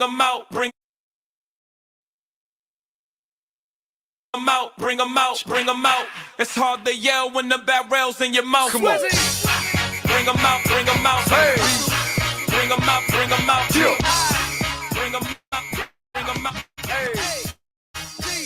them out, bring them out, bring them out, bring them out. It's hard to yell when the barrel's in your mouth. Come on. Bring them out, bring them out. Hey. Bring them out, bring them out. Yeah. Bring them out, bring them out. Hey.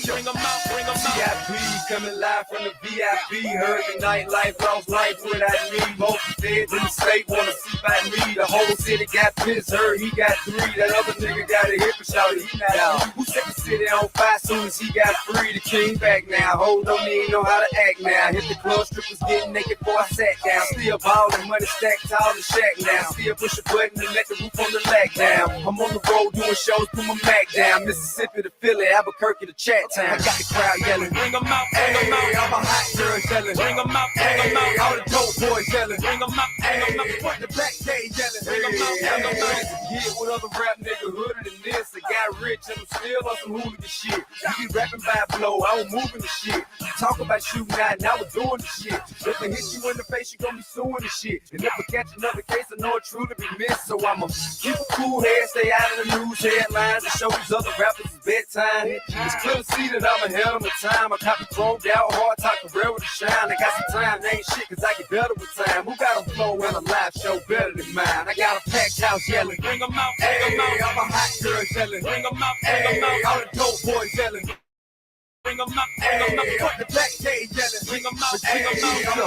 Bring them out, bring them out. VIP coming live from the VIP. Heard the nightlife, lost life without me. Most feds in the state wanna see by me. The whole city got pissed, heard he got 3. That other nigga got a hip and shouted he not out. Who set the city on fire soon as he got free? The king back now. Hold on, he ain't know how to act now. Hit the club, strippers getting naked before I sat down. Still ballin', money stacked tall and shack now. Still push a button and let the roof on the lack down. I'm on the road doing shows, put my Mac down. Mississippi to Philly, Albuquerque to Chat Town. I got the crowd yelling. Bring them out, Hey, bring them out. I'm a hot girl yelling. Bring them out, bring Hey, them out. all the dope boys yelling. Bring them out, bring them out. Hey, what the black day yelling. Bring 'em out, bring 'em out. Yeah, what other rap nigga hooded than this? I got rich and I'm still on some hooligan shit. You be rapping by flow, I was moving the shit. You talk about shooting out, and I was doing the shit. If I hit you in the face, you gon' be suing the shit. And if I catch another case, I know it truly be missed. So I'ma keep a cool head, stay out of the news headlines, and show these other rappers it's bedtime. It's clear to see that I'm ahead of my time. I copy chromed out, hard talk the railroad to shine. I got some time, they ain't shit, cause I get better with time. Who got a flow and a live show better than mine? I got a packed house yelling. Bring them out, Hey, bring them out. I'm a hot girl yelling. Bring them out, bring Hey, them out. all the dope boys yelling. Bring them out, bring them Hey, out. what the black day yelling. Bring them out, Hey, bring them out.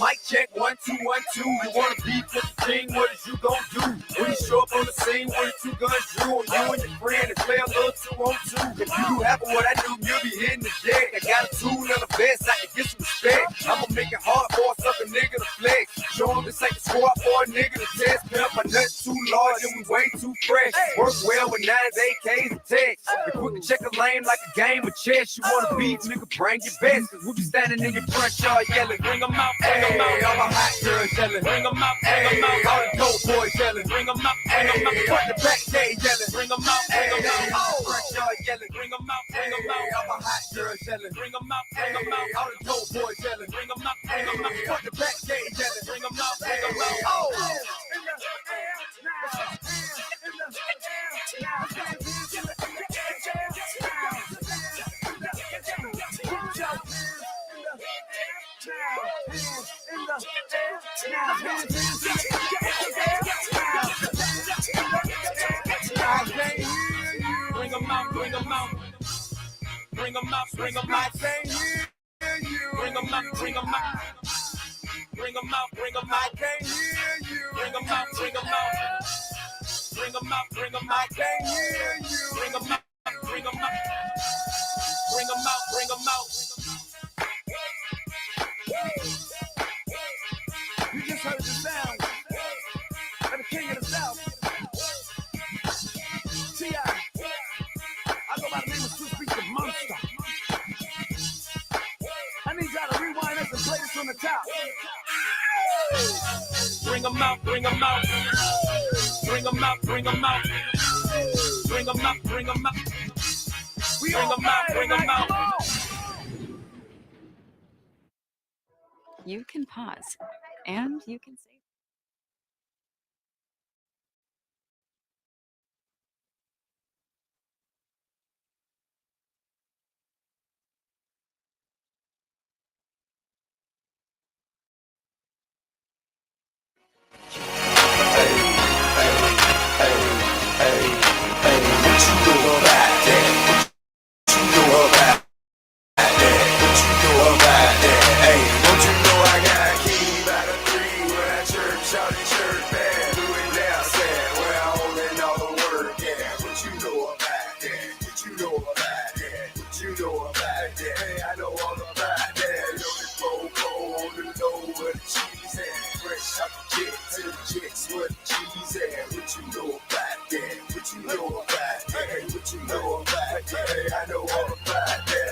mic check 1 2 1 2. You wanna beef with the king? What is you gon' do when you show up on the scene with the 2 guns drew on you and your friend and play a little 2 on 2? If you do half of what I do, you'll be hitting the deck. I got a tool and a vest, I can get some respect. I'ma make it hard for a sucker nigga to flex. Show him this ain't the squad for a nigga to test. Pimp my nuts too large and we way too fresh. Work well with 9s, AKs, and techs. And quick to check a lane like a game of chess. You wanna beat, nigga, bring your best. Cause we be standing in your front yard yelling. Bring them out, bring Hey, them out. I'm a hot girl yelling. Bring them out, bring Hey, them out. all the dope boys yelling. Bring them out, Hey, bring them out. what the back day yelling. Bring them out, Hey, bring them out. front yard yelling. Bring them out, Hey, bring them out. I'm a hot girl yelling. Bring them out, Hey, bring them out. all the dope boys yelling. Bring them out, Hey, bring them out. what the back day yelling. Bring them out, bring Hey, them out. oh. Bring them out, bring them out. Bring them out, bring them out. Bring them out, bring them out. Bring them out, bring them out. Bring them out, bring them out. Bring them out, bring them out. Bring them out, bring them out. Bring them out, bring them out. You just heard the sound of the king of the South. T.I. I go by the name of Two Speak the Monster. I need y'all to rewind this and play this on the top. Bring them out, bring them out. Bring them out, bring them out. Bring them out, bring them out. Bring them out, bring them out. You can pause and you can save.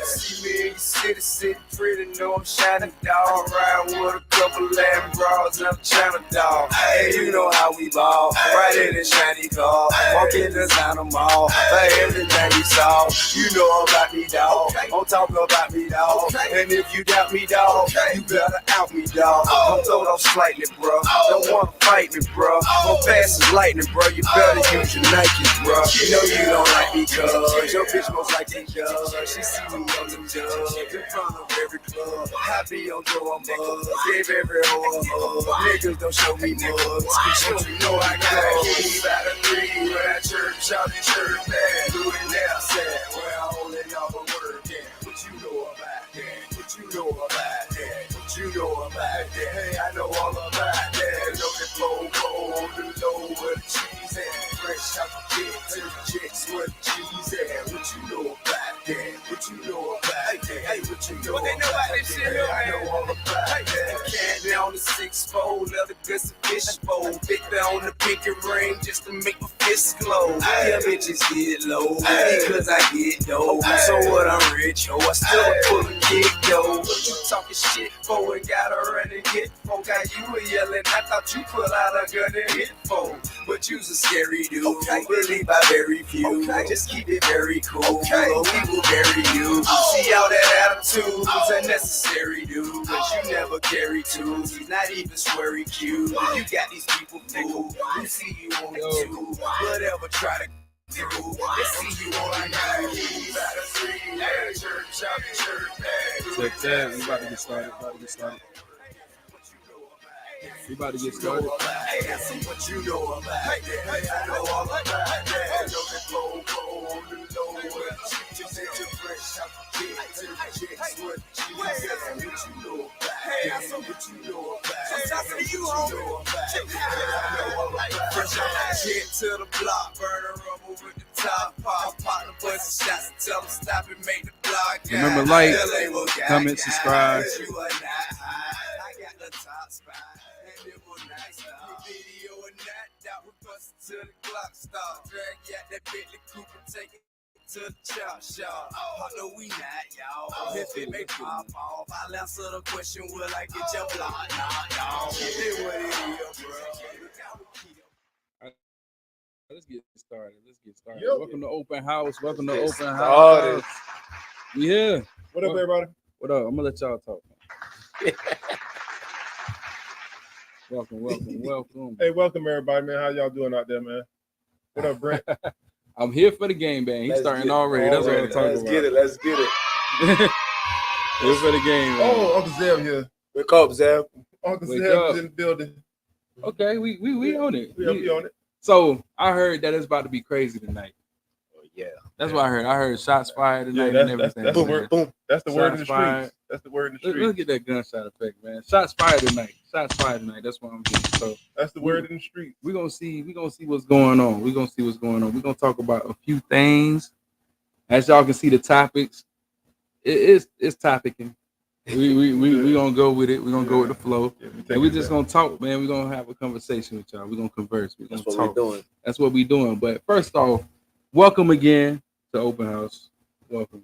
See me your city pretty, know I'm shining, dog. Ride with a couple Lamb bras, I'm China, dog. Hey, you know how we ball, right in the shiny car. Walk in the China mall, for everything we saw. You know about me, dog. Don't talk about me, dog. And if you doubt me, dog, you better out me, dog. I'm throwed off slightly, bro. Don't wanna fight me, bro. I'm fast as lightning, bro. You better use your Nikes, bro. You know you don't like me, cuz your bitch most like me, cuz she see me on the judge in front of every club. I be on Joe, I'm buzz. Gave every hoe a hug. Niggas don't show me mugs. Cause you know I got keys out of 3 with that church out the church bag. Do it now, sad. Where I only y'all the word, yeah. What you know about that? What you know about that? What you know about that? Hey, I know all about that. Know that flow on the low where the cheese at. Fresh out the kid to the chicks where the cheese at. What you know about that? What you know about that? Hey, what you know about this shit here, I know all about that. Candy on the 6-4, leather goods and fish bowl. Victor on the pinky ring just to make my fist glow. Yeah, bitches get low because I get dough. So what, I'm rich, ho. I still pull a kick, though. What you talking shit for and gotta run and hit for? Got you a yelling, I thought you pull out a gun and hit for. But you's a scary dude, believe by very few. Just keep it very cool, or we will bury you. See all that attitude is unnecessary, dude. Cause you never carry tools, he's not even sweary cute. You got these people fooled, who see you on the tube. Whatever, try to through. They see you on the night. Church out the church. Check. We about to get started. We about to get started. Hey, that's what you know about. Hey, I know all about that. Know that flow on the low. Just hit your fresh out the kid to the chicks. What you know about. Hey, that's what you know about. Sometimes you know about. I know all about. Fresh out the kid to the block. Burn a rubber with the top. Pop the bus and shots and tell them stop and make the block. Remember, like, comment, subscribe. I got the top spot. And it was nice. Video and that was busted to the clock stop. Drag out that Bentley Cooper, take it to the chop shop. I know we not, y'all. If it may pop off, I'll answer the question, will I get your block? Nah, y'all. It what it is, bro. Let's get started. Yo. Welcome to Open House. Started. Yeah. What up, everybody? What up? I'm gonna let y'all talk. Welcome. Hey, welcome everybody, man. How y'all doing out there, man? What up, Brent? I'm here for the game, man. He's starting already. That's what I'm talking about. Let's get it. Here for the game, man. Oh, Uncle Zeb here. Wake up, Zeb. Uncle Wake Zeb up. is in the building. Okay, we on it. We on it. So I heard that it's about to be crazy tonight. Yeah. That's what I heard. I heard shots fired tonight Yeah, and everything. that's the man. word. Boom. That's the word in the Shots fired. streets. That's the word in the Let's streets. get that gunshot effect, man. Shots fired tonight. That's what I'm getting. So That's the word in the streets. we're gonna see what's going on. We're gonna talk about a few things. As y'all can see, the topics. It's topicing. We gonna go with it. We're gonna go with the flow. Yeah, And we're just gonna talk, man. We're gonna have a conversation with y'all. We're gonna converse. We're gonna That's what talk. we're doing. That's what we're doing. But first off, welcome again to Open House. Welcome.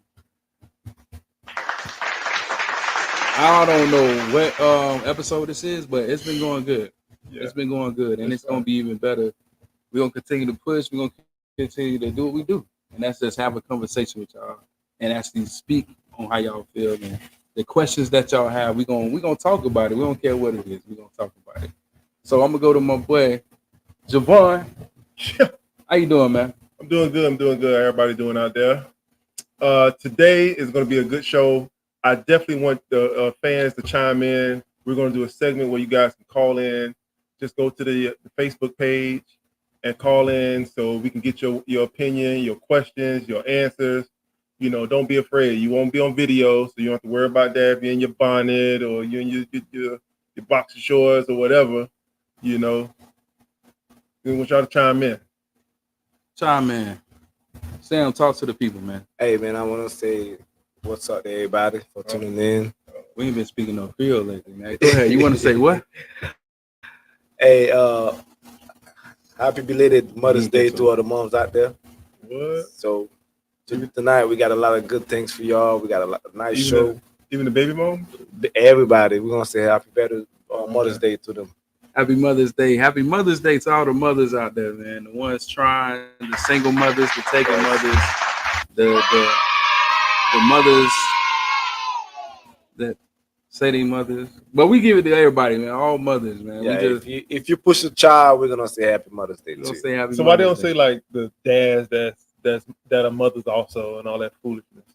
I don't know what episode this is, but it's been going good. Yeah. It's been going good, and That's it's gonna be even better. We're gonna continue to push. We're gonna continue to do what we do, and that's just have a conversation with y'all and actually speak on how y'all feel and the questions that y'all have. We're gonna talk about it. We don't care what it is. We're gonna talk about it. So I'm gonna go to my boy Javon. How you doing, man? I'm doing good. Everybody doing out there. Today is going to be a good show. I definitely want the fans to chime in. We're going to do a segment where you guys can call in. Just go to the Facebook page and call in so we can get your opinion, your questions, your answers. You know, don't be afraid. You won't be on video, so you don't have to worry about that if you're in your bonnet or you're in your boxer shorts or whatever. You know, we want y'all to chime in. Chime in. Sam, talk to the people, man. Hey, man, I want to say what's up to everybody for tuning in. We ain't been speaking no Creole lately, man. Go ahead. You want to say what? Hey, happy belated Mother's Day to all the moms out there. What? So Tonight we got a lot of good things for y'all. We got a nice show. Even the baby mom? Everybody, we're gonna say happy Mother's Day to them. Happy Mother's Day. Happy Mother's Day to all the mothers out there, man. The ones trying, the single mothers, the taking mothers, the mothers that say they mothers. But we give it to everybody, man. All mothers, man. Yeah, We just if you push a child, we're gonna say happy Mother's Day. don't say happy So why they don't Mother's Day. say like the dads that are mothers also and all that foolishness?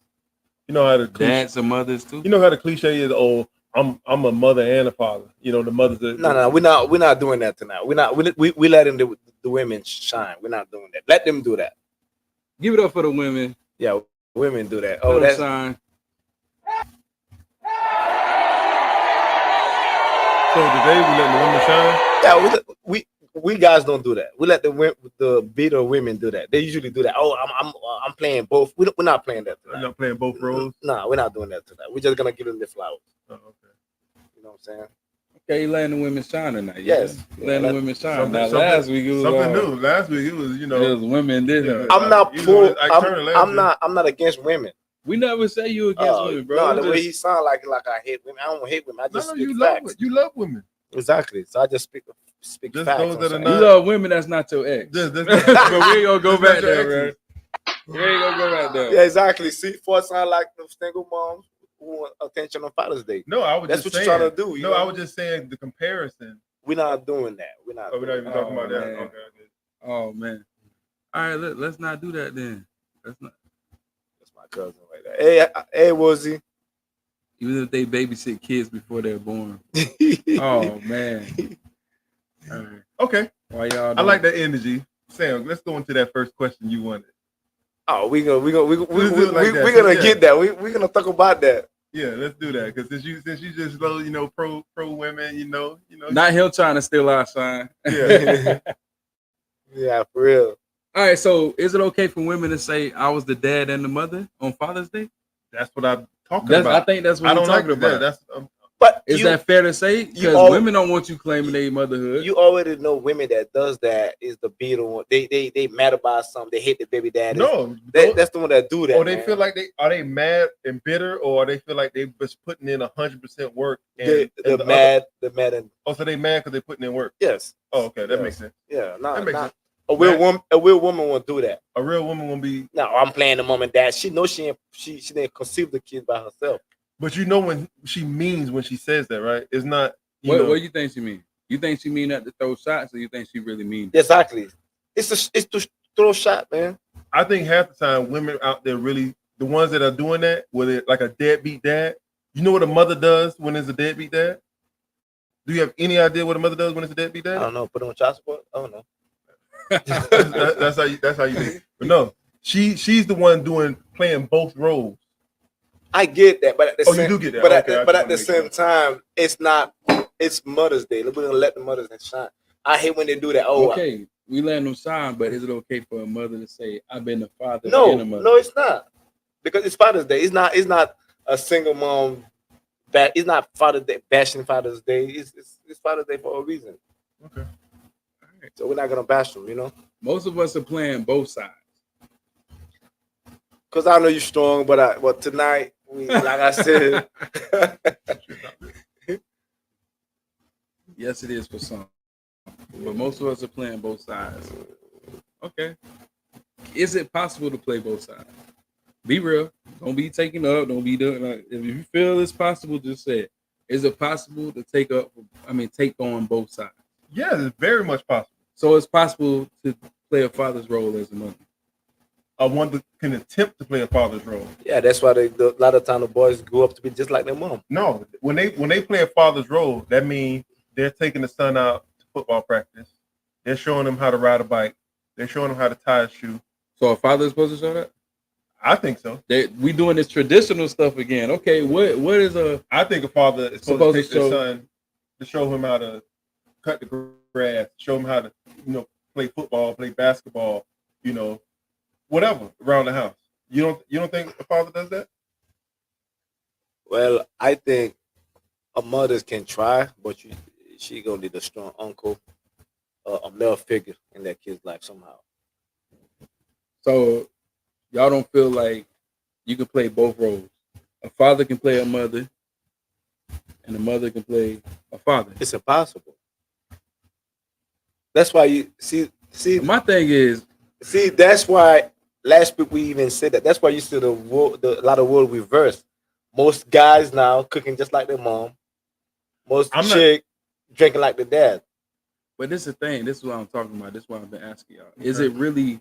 You know how the Dads and mothers too? You know how the cliche is, oh, I'm a mother and a father. You know, the mothers that No, we're not doing that tonight. We letting the women shine. We're not doing that. Let them do that. Give it up for the women. Yeah, women do that. Oh, Oh, that's shine. So today we letting the women shine? yeah. We guys don't do that. We let the beta women do that. They usually do that. Oh, I'm playing both. We're not playing that I'm tonight. not playing both roles. Nah, we're not doing that tonight. We're just gonna give them the flowers. Oh, okay. You know what I'm saying? Okay, you letting the women shine tonight. Yes. Yeah. Letting the women shine. Now, Something- last week it was Something all, new. Last week it was, it was women did it. I'm not You know, pro. I turned last week. I'm not against women. We never say you against women, bro. No, the It's way just- he sound like I hate women. I don't hate women. I just No, speak you love facts. it. You love women. Exactly. So I just speak Just facts. those that are I'm you saying. not- love women that's not your ex. Just- But we ain't gonna go just back not your there, bro. exes. We ain't gonna go back there. Yeah, exactly. See, for sound like the single moms who want attention on Father's Day. No, I was That's just what saying. you're trying to do. You No, know? I was just saying the comparison. We're not doing that. We're not. Oh, we're not even talking about that. man. Okay. Oh man. All right, let's not do that then. Let's not. That's my cousin right there. Hey, Woozy. Even if they babysit kids before they're born. Oh man. All right. Okay. Why y'all? I like that energy. Sam, let's go into that first question you wanted. Oh, we're gonna Yeah. get that. We're gonna talk about that. Yeah, let's do that. Because since you just you know, pro women, you know. Not him trying to steal our shine. Yeah. Yeah, for real. All right. So, is it okay for women to say I was the dad and the mother on Father's Day? That's what I'm talking I about. think that's what I we're don't like talking that. about. That's But Is that fair to say? Because always- women don't want you claiming their motherhood. you already know women that does that is the beater one. They mad about something. They hate the baby daddy. no. That's the one that do that. Or they man. feel like they mad and bitter, or they feel like they just putting in 100% work. And, the the mad other, so they mad because they putting in work. yes. Oh, okay, that Yeah. makes sense. Yeah, That makes sense. a real woman won't do that. A real woman won't be, No, I'm playing the mom and dad. She knows she didn't conceive the kid by herself. but you know when she means when she says that, right? It's not. What know, do you think she mean? You think she mean that to throw shots, or you think she really mean? Exactly. It's to throw a shot, man. I think half the time women out there really the ones that are doing that, whether it's like a deadbeat dad. You know what a mother does when it's a deadbeat dad? Do you have any idea what a mother does when it's a deadbeat I dad? don't know. Put on child support. I don't know. That's how you think. But no, she's the one playing both roles. I get that, but at the Oh, you same, do get that. But Okay, I at, but just at the wanna make same time, it's not. It's Mother's Day. We're gonna let the mothers shine. I hate when they do that. Oh, Okay, we letting them shine, but is it okay for a mother to say I've been the father no, and a mother? no, it's not because it's Father's Day. It's not a single mom. It's not Father's Day bashing Father's Day. It's Father's Day for a reason. Okay. So we're not gonna bash them, you know. Most of us are playing both sides. Because I know you're strong, but tonight, like I said, Yes, it is for some, but most of us are playing both sides. Okay, is it possible to play both sides? Be real. Don't be taking up. Don't be doing. If you feel it's possible, just say it. Is it possible to take on both sides? Yeah, it's very much possible. So it's possible to play a father's role as a mother. One that can attempt to play a father's role. yeah, that's why a lot of time the boys grow up to be just like their mom. No, when they play a father's role, that means they're taking the son out to football practice. They're showing him how to ride a bike. They're showing him how to tie a shoe. So a father is supposed to show that? I think so. We doing this traditional stuff again. Okay, what is a I think a father is supposed to take their son to show him how to cut the grass, show him how to, play football, play basketball, whatever around the house. You don't think a father does that? Well, I think a mother can try, but she gonna need a strong uncle, a male figure in that kid's life somehow. So y'all don't feel like you can play both roles. A father can play a mother, and a mother can play a father. It's impossible. That's why you see. And my thing is, That's why last week we even said that. That's why you see a lot of world reverse. Most guys now cooking just like their mom. Most chick drinking like the dad. but this is the thing. This is what I'm talking about. This is what I've been asking y'all. Is it really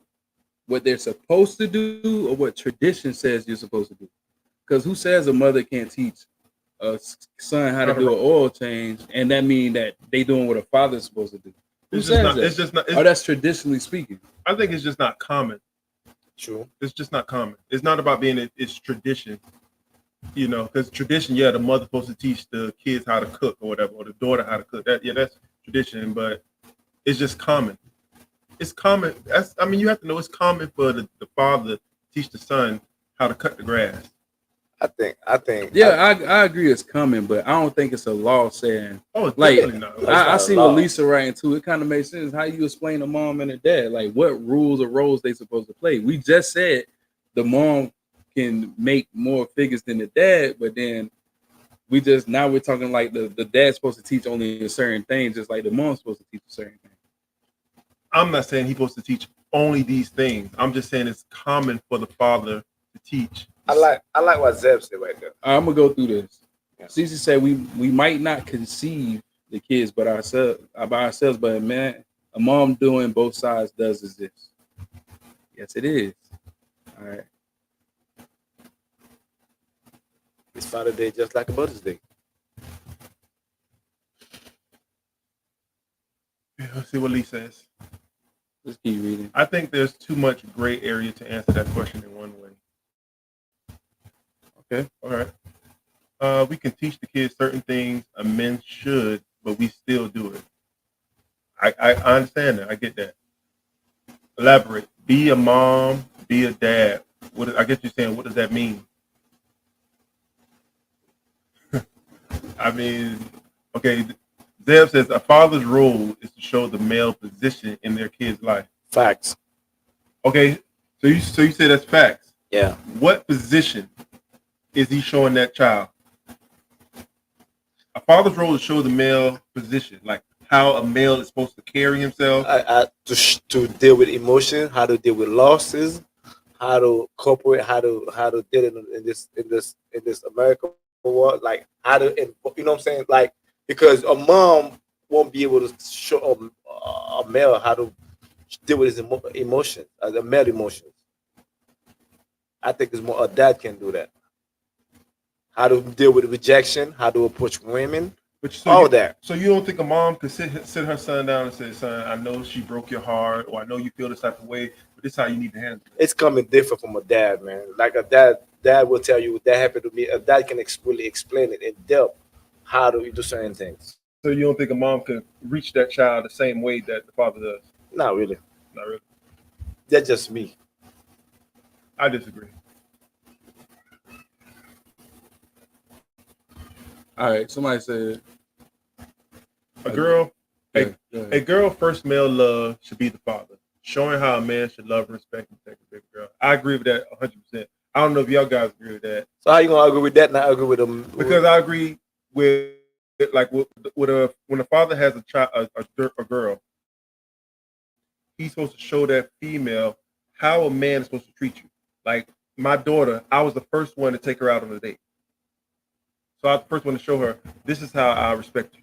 what they're supposed to do, or what tradition says you're supposed to do? Because who says a mother can't teach a son how to do an oil change, and that mean that they doing what a father's supposed to do? Who says that? It's just not. Oh, that's traditionally speaking. I think it's just not common. True. It's just not common. It's not about being. It's tradition. You know, because tradition, the mother's supposed to teach the kids how to cook or whatever, or the daughter how to cook. That's tradition, but it's just common. It's common. You have to know it's common for the father to teach the son how to cut the grass. I think. Yeah, I agree it's coming, but I don't think it's a law saying. Oh, it's like definitely not. I see what Lisa writing too. It kind of makes sense. How you explain a mom and a dad? Like what rules or roles they supposed to play? We just said the mom can make more figures than the dad, but then now we're talking like the dad's supposed to teach only a certain thing, just like the mom's supposed to teach a certain thing. I'm not saying he's supposed to teach only these things. I'm just saying it's common for the father to teach. I like what Zeb said right there. I'm gonna go through this. Yeah. Cece said we might not conceive the kids by ourselves, but a mom doing both sides does exist. Yes, it is. All right. It's Father's Day just like a Mother's Day. Let's see what Lee says. Let's keep reading. I think there's too much gray area to answer that question in one way. Okay, all right. We can teach the kids certain things a man should, but we still do it. I understand that. I get that. Elaborate. Be a mom, be a dad. I guess you're saying, what does that mean? Okay. Zeb says a father's role is to show the male position in their kid's life. Facts. Okay, so you say that's facts. Yeah. What position is he showing that child? A father's role is to show the male position, like how a male is supposed to carry himself. To deal with emotion, how to deal with losses, how to cooperate, how to deal in this American world, like how to, you know what I'm saying, like. Because a mom won't be able to show a male how to deal with his emotions, the male emotions. I think it's more a dad can do that. How to deal with rejection, how to approach women, that. So you don't think a mom could sit her son down and say, "Son, I know she broke your heart, or I know you feel this type of way, but this is how you need to handle it." It's coming different from a dad, man. Like a dad will tell you that happened to me. A dad can really explain it in depth. How do you do certain things? So you don't think a mom can reach that child the same way that the father does? Not really. Not really. That's just me. I disagree. All right. Somebody said a girl's first male love should be the father, showing how a man should love, respect, and protect a big girl. I agree with that 100%. I don't know if y'all guys agree with that. So how you gonna agree with that? Not agree with them? Because I agree with when a father has a child, a girl, he's supposed to show that female how a man is supposed to treat you. Like my daughter, I was the first one to take her out on a date. So I was the first one to show her, this is how I respect you.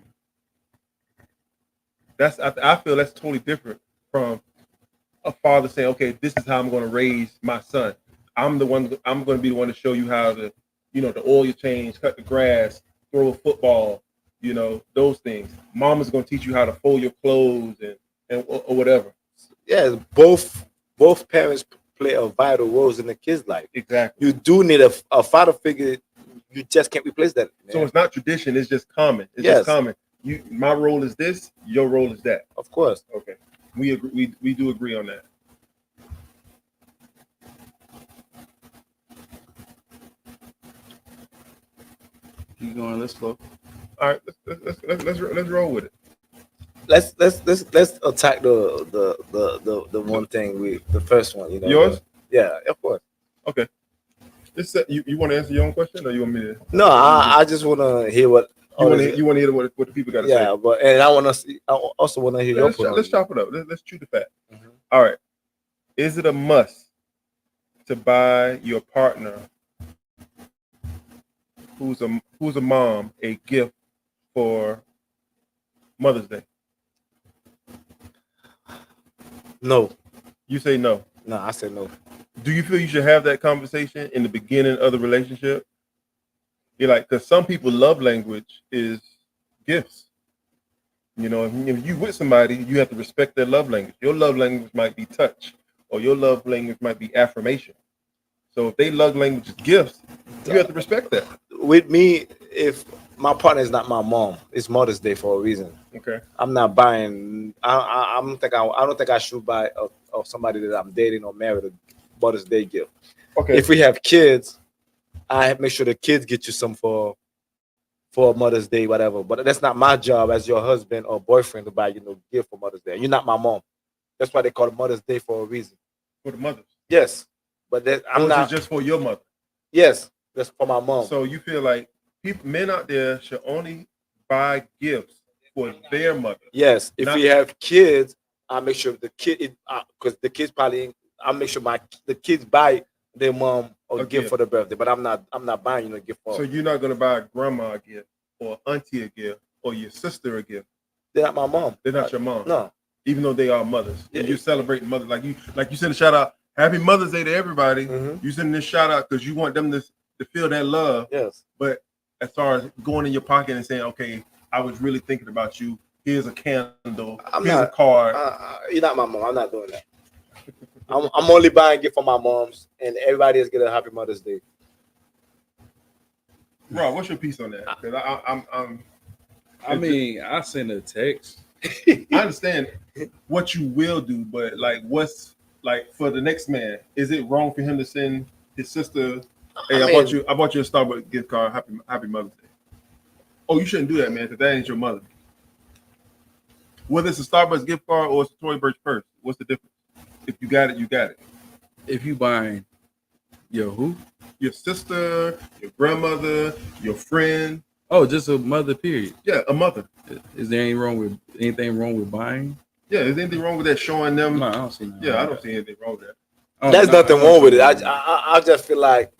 I feel that's totally different from a father saying, okay, this is how I'm going to raise my son. I'm going to be the one to show you how to, the oil change, cut the grass, throw a football, those things. Mama's going to teach you how to fold your clothes or whatever. Yeah, both parents play a vital role in the kid's life. Exactly. You do need a father figure. You just can't replace that. Man. So it's not tradition. It's just common. It's just common. My role is this. Your role is that. Of course. Okay. We agree. We do agree on that. Keep going. Let's go. All right. Let's roll with it. Let's attack the one thing the first one. Yours? Yeah, of course. Okay. You want to answer your own question, or you want me to? No, I just want to hear what. You want to hear what the people got to say. Yeah, but and I want to see. I also want to hear your point. Let's chop it up. Let's chew the fat. Mhm. All right. Is it a must to buy your partner who's a mom a gift for Mother's Day? No. You say no. No, I said no. Do you feel you should have that conversation in the beginning of the relationship? You're like, because some people love language is gifts. You know, if you with somebody, you have to respect their love language. Your love language might be touch, or your love language might be affirmation. So if they love language is gifts, you have to respect that. With me, if my partner is not my mom, it's Mother's Day for a reason. Okay. I'm not buying. I don't think I should buy of somebody that I'm dating or married a Mother's Day gift. Okay. If we have kids, I make sure the kids get you some for Mother's Day, whatever. But that's not my job as your husband or boyfriend to buy gift for Mother's Day. You're not my mom. That's why they call it Mother's Day for a reason. For the mothers. Yes, but I'm not. It's just for your mother. Yes, that's for my mom. So you feel like men out there should only buy gifts for their mother. Yes, if we have kids, I make sure the kid, because the kids probably, I make sure the kids buy their mom a gift for the birthday. But I'm not buying a gift for. So you're not gonna buy grandma a gift, or auntie a gift, or your sister a gift. They're not my mom. They're not your mom. No. Even though they are mothers. Yeah. You celebrate mothers like you send a shout out. Happy Mother's Day to everybody. Mm-hmm. You send this shout out because you want them to feel that love. Yes. But as far as going in your pocket and saying, okay, I was really thinking about you. Here's a candle. Here's a card. You're not my mom. I'm not doing that. I'm only buying gift for my moms, and everybody else get a happy Mother's Day. Rob, what's your piece on that? Because I send a text. I understand what you will do, but like, what's like for the next man? Is it wrong for him to send his sister? Hey, I bought you a Starbucks gift card. Happy Mother's Day. Oh, you shouldn't do that, man, because that ain't your mother. Whether it's a Starbucks gift card or it's a Tory Burch purse, what's the difference? If you got it, you got it. If you buying your who? Your sister, your grandmother, your friend. Oh, just a mother, period. Yeah, a mother. Is there anything wrong with buying? Yeah, is anything wrong with that showing them? No, I don't see nothing. Yeah, I don't see anything wrong with that. There's nothing wrong with it. I just feel like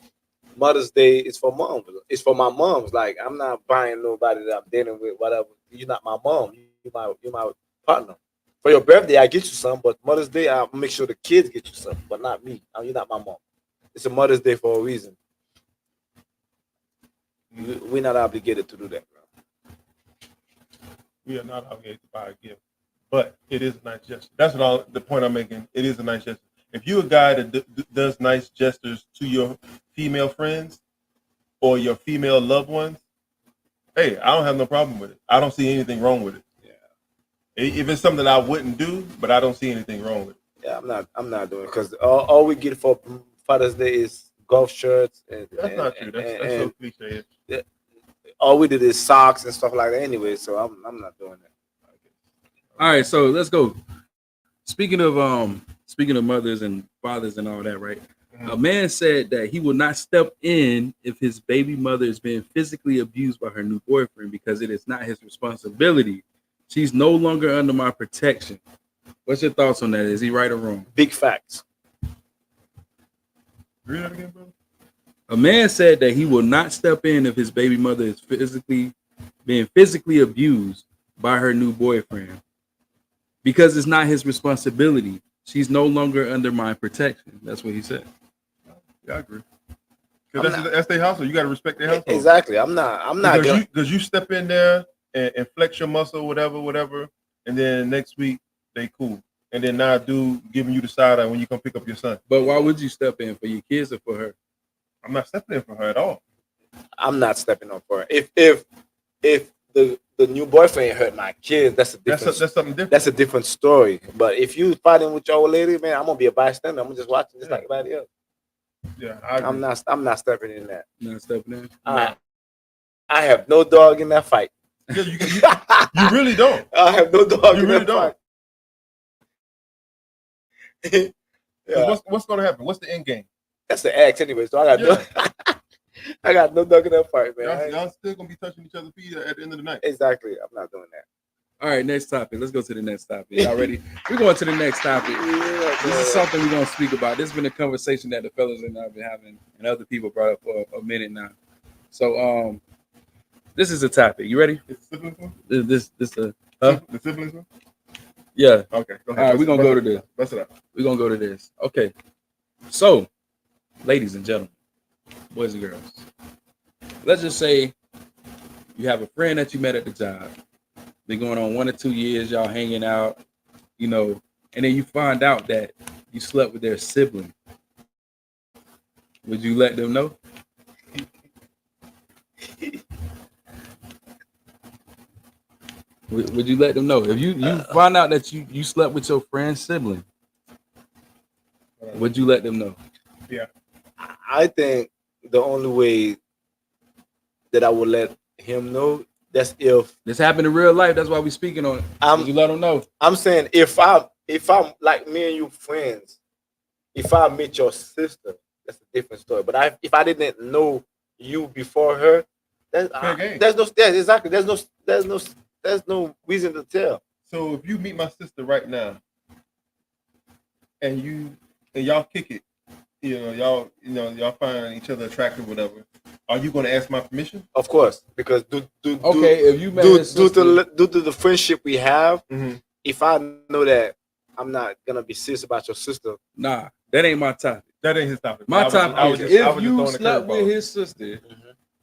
Mother's Day is for moms. It's for my moms. Like, I'm not buying nobody that I'm dealing with, whatever. You're not my mom. You're my partner. For your birthday, I get you some, but Mother's Day, I'll make sure the kids get you some, but not me. You're not my mom. It's a Mother's Day for a reason. We're not obligated to do that, bro. We are not obligated to buy a gift, but it is a nice gesture. That's the point I'm making. It is a nice gesture. If you're a guy that does nice gestures to your female friends or your female loved ones, hey, I don't have no problem with it. I don't see anything wrong with it. Yeah. If it's something I wouldn't do, but I don't see anything wrong with it. Yeah, I'm not doing it because all we get for Father's Day is golf shirts that's not true. That's so cliche. All we did is socks and stuff like that anyway, so I'm not doing that. All right, so let's go. Speaking of mothers and fathers and all that, right? Mm-hmm. A man said that he will not step in if his baby mother is being physically abused by her new boyfriend because it is not his responsibility. She's no longer under my protection. What's your thoughts on that? Is he right or wrong? Big facts. Read that again, bro. A man said that he will not step in if his baby mother is being physically abused by her new boyfriend because it's not his responsibility. She's no longer under my protection. That's what he said. Yeah, I agree. Because that's their household. You got to respect their household. Exactly. I'm not. Because you step in there and flex your muscle, whatever, and then next week they cool, and then now dude giving you the side eye when you come pick up your son. But why would you step in for your kids or for her? I'm not stepping in for her at all. I'm not stepping up for her. If the new boyfriend hurt my kids, that's something different. That's a different story. But if you fighting with your old lady, man, I'm gonna be a bystander. I'm gonna just watch it just like everybody else. Yeah, I agree. I'm not stepping in that. Not stepping in. I have no dog in that fight. Yeah, you really don't. I have no dog you in really that don't. fight. Yeah. What's going to happen? What's the end game? That's the ex anyway. So I got no, I got no dog in that part, man. Y'all still gonna be touching each other's feet at the end of the night. Exactly. I'm not doing that. All right, next topic. Let's go to the next topic. Y'all ready? We're going to the next topic. This is something we're gonna speak about. This has been a conversation that the fellas and I've been having, and other people brought up for a minute now. So, this is a topic. You ready? It's the siblings one? This The siblings one? yeah. Okay. Go ahead. All right, we're gonna go to this. Bust it up. We're gonna go to this. Okay. So, ladies and gentlemen, boys and girls, let's just say you have a friend that you met at the job. Been going on 1 or 2 years, y'all hanging out, you know, and then you find out that you slept with their sibling. Would you let them know? Would you let them know if you find out that you slept with your friend's sibling? Would you let them know? Yeah. I think the only way that I would let him know, that's if This happened in real life. That's why we speaking on it. Would you let them know? I'm saying if I'm like me and you friends, if I meet your sister, that's a different story. But if I didn't know you before her, there's no reason to tell. So if you meet my sister right now, and y'all kick it, y'all find each other attractive, whatever, are you going to ask my permission? Of course, because if you met due his sister, to the friendship we have, Mm-hmm. if I know that I'm not gonna be serious about your sister, nah, that ain't my topic. That ain't his topic. My topic is if you throwing a slept with curveball. his sister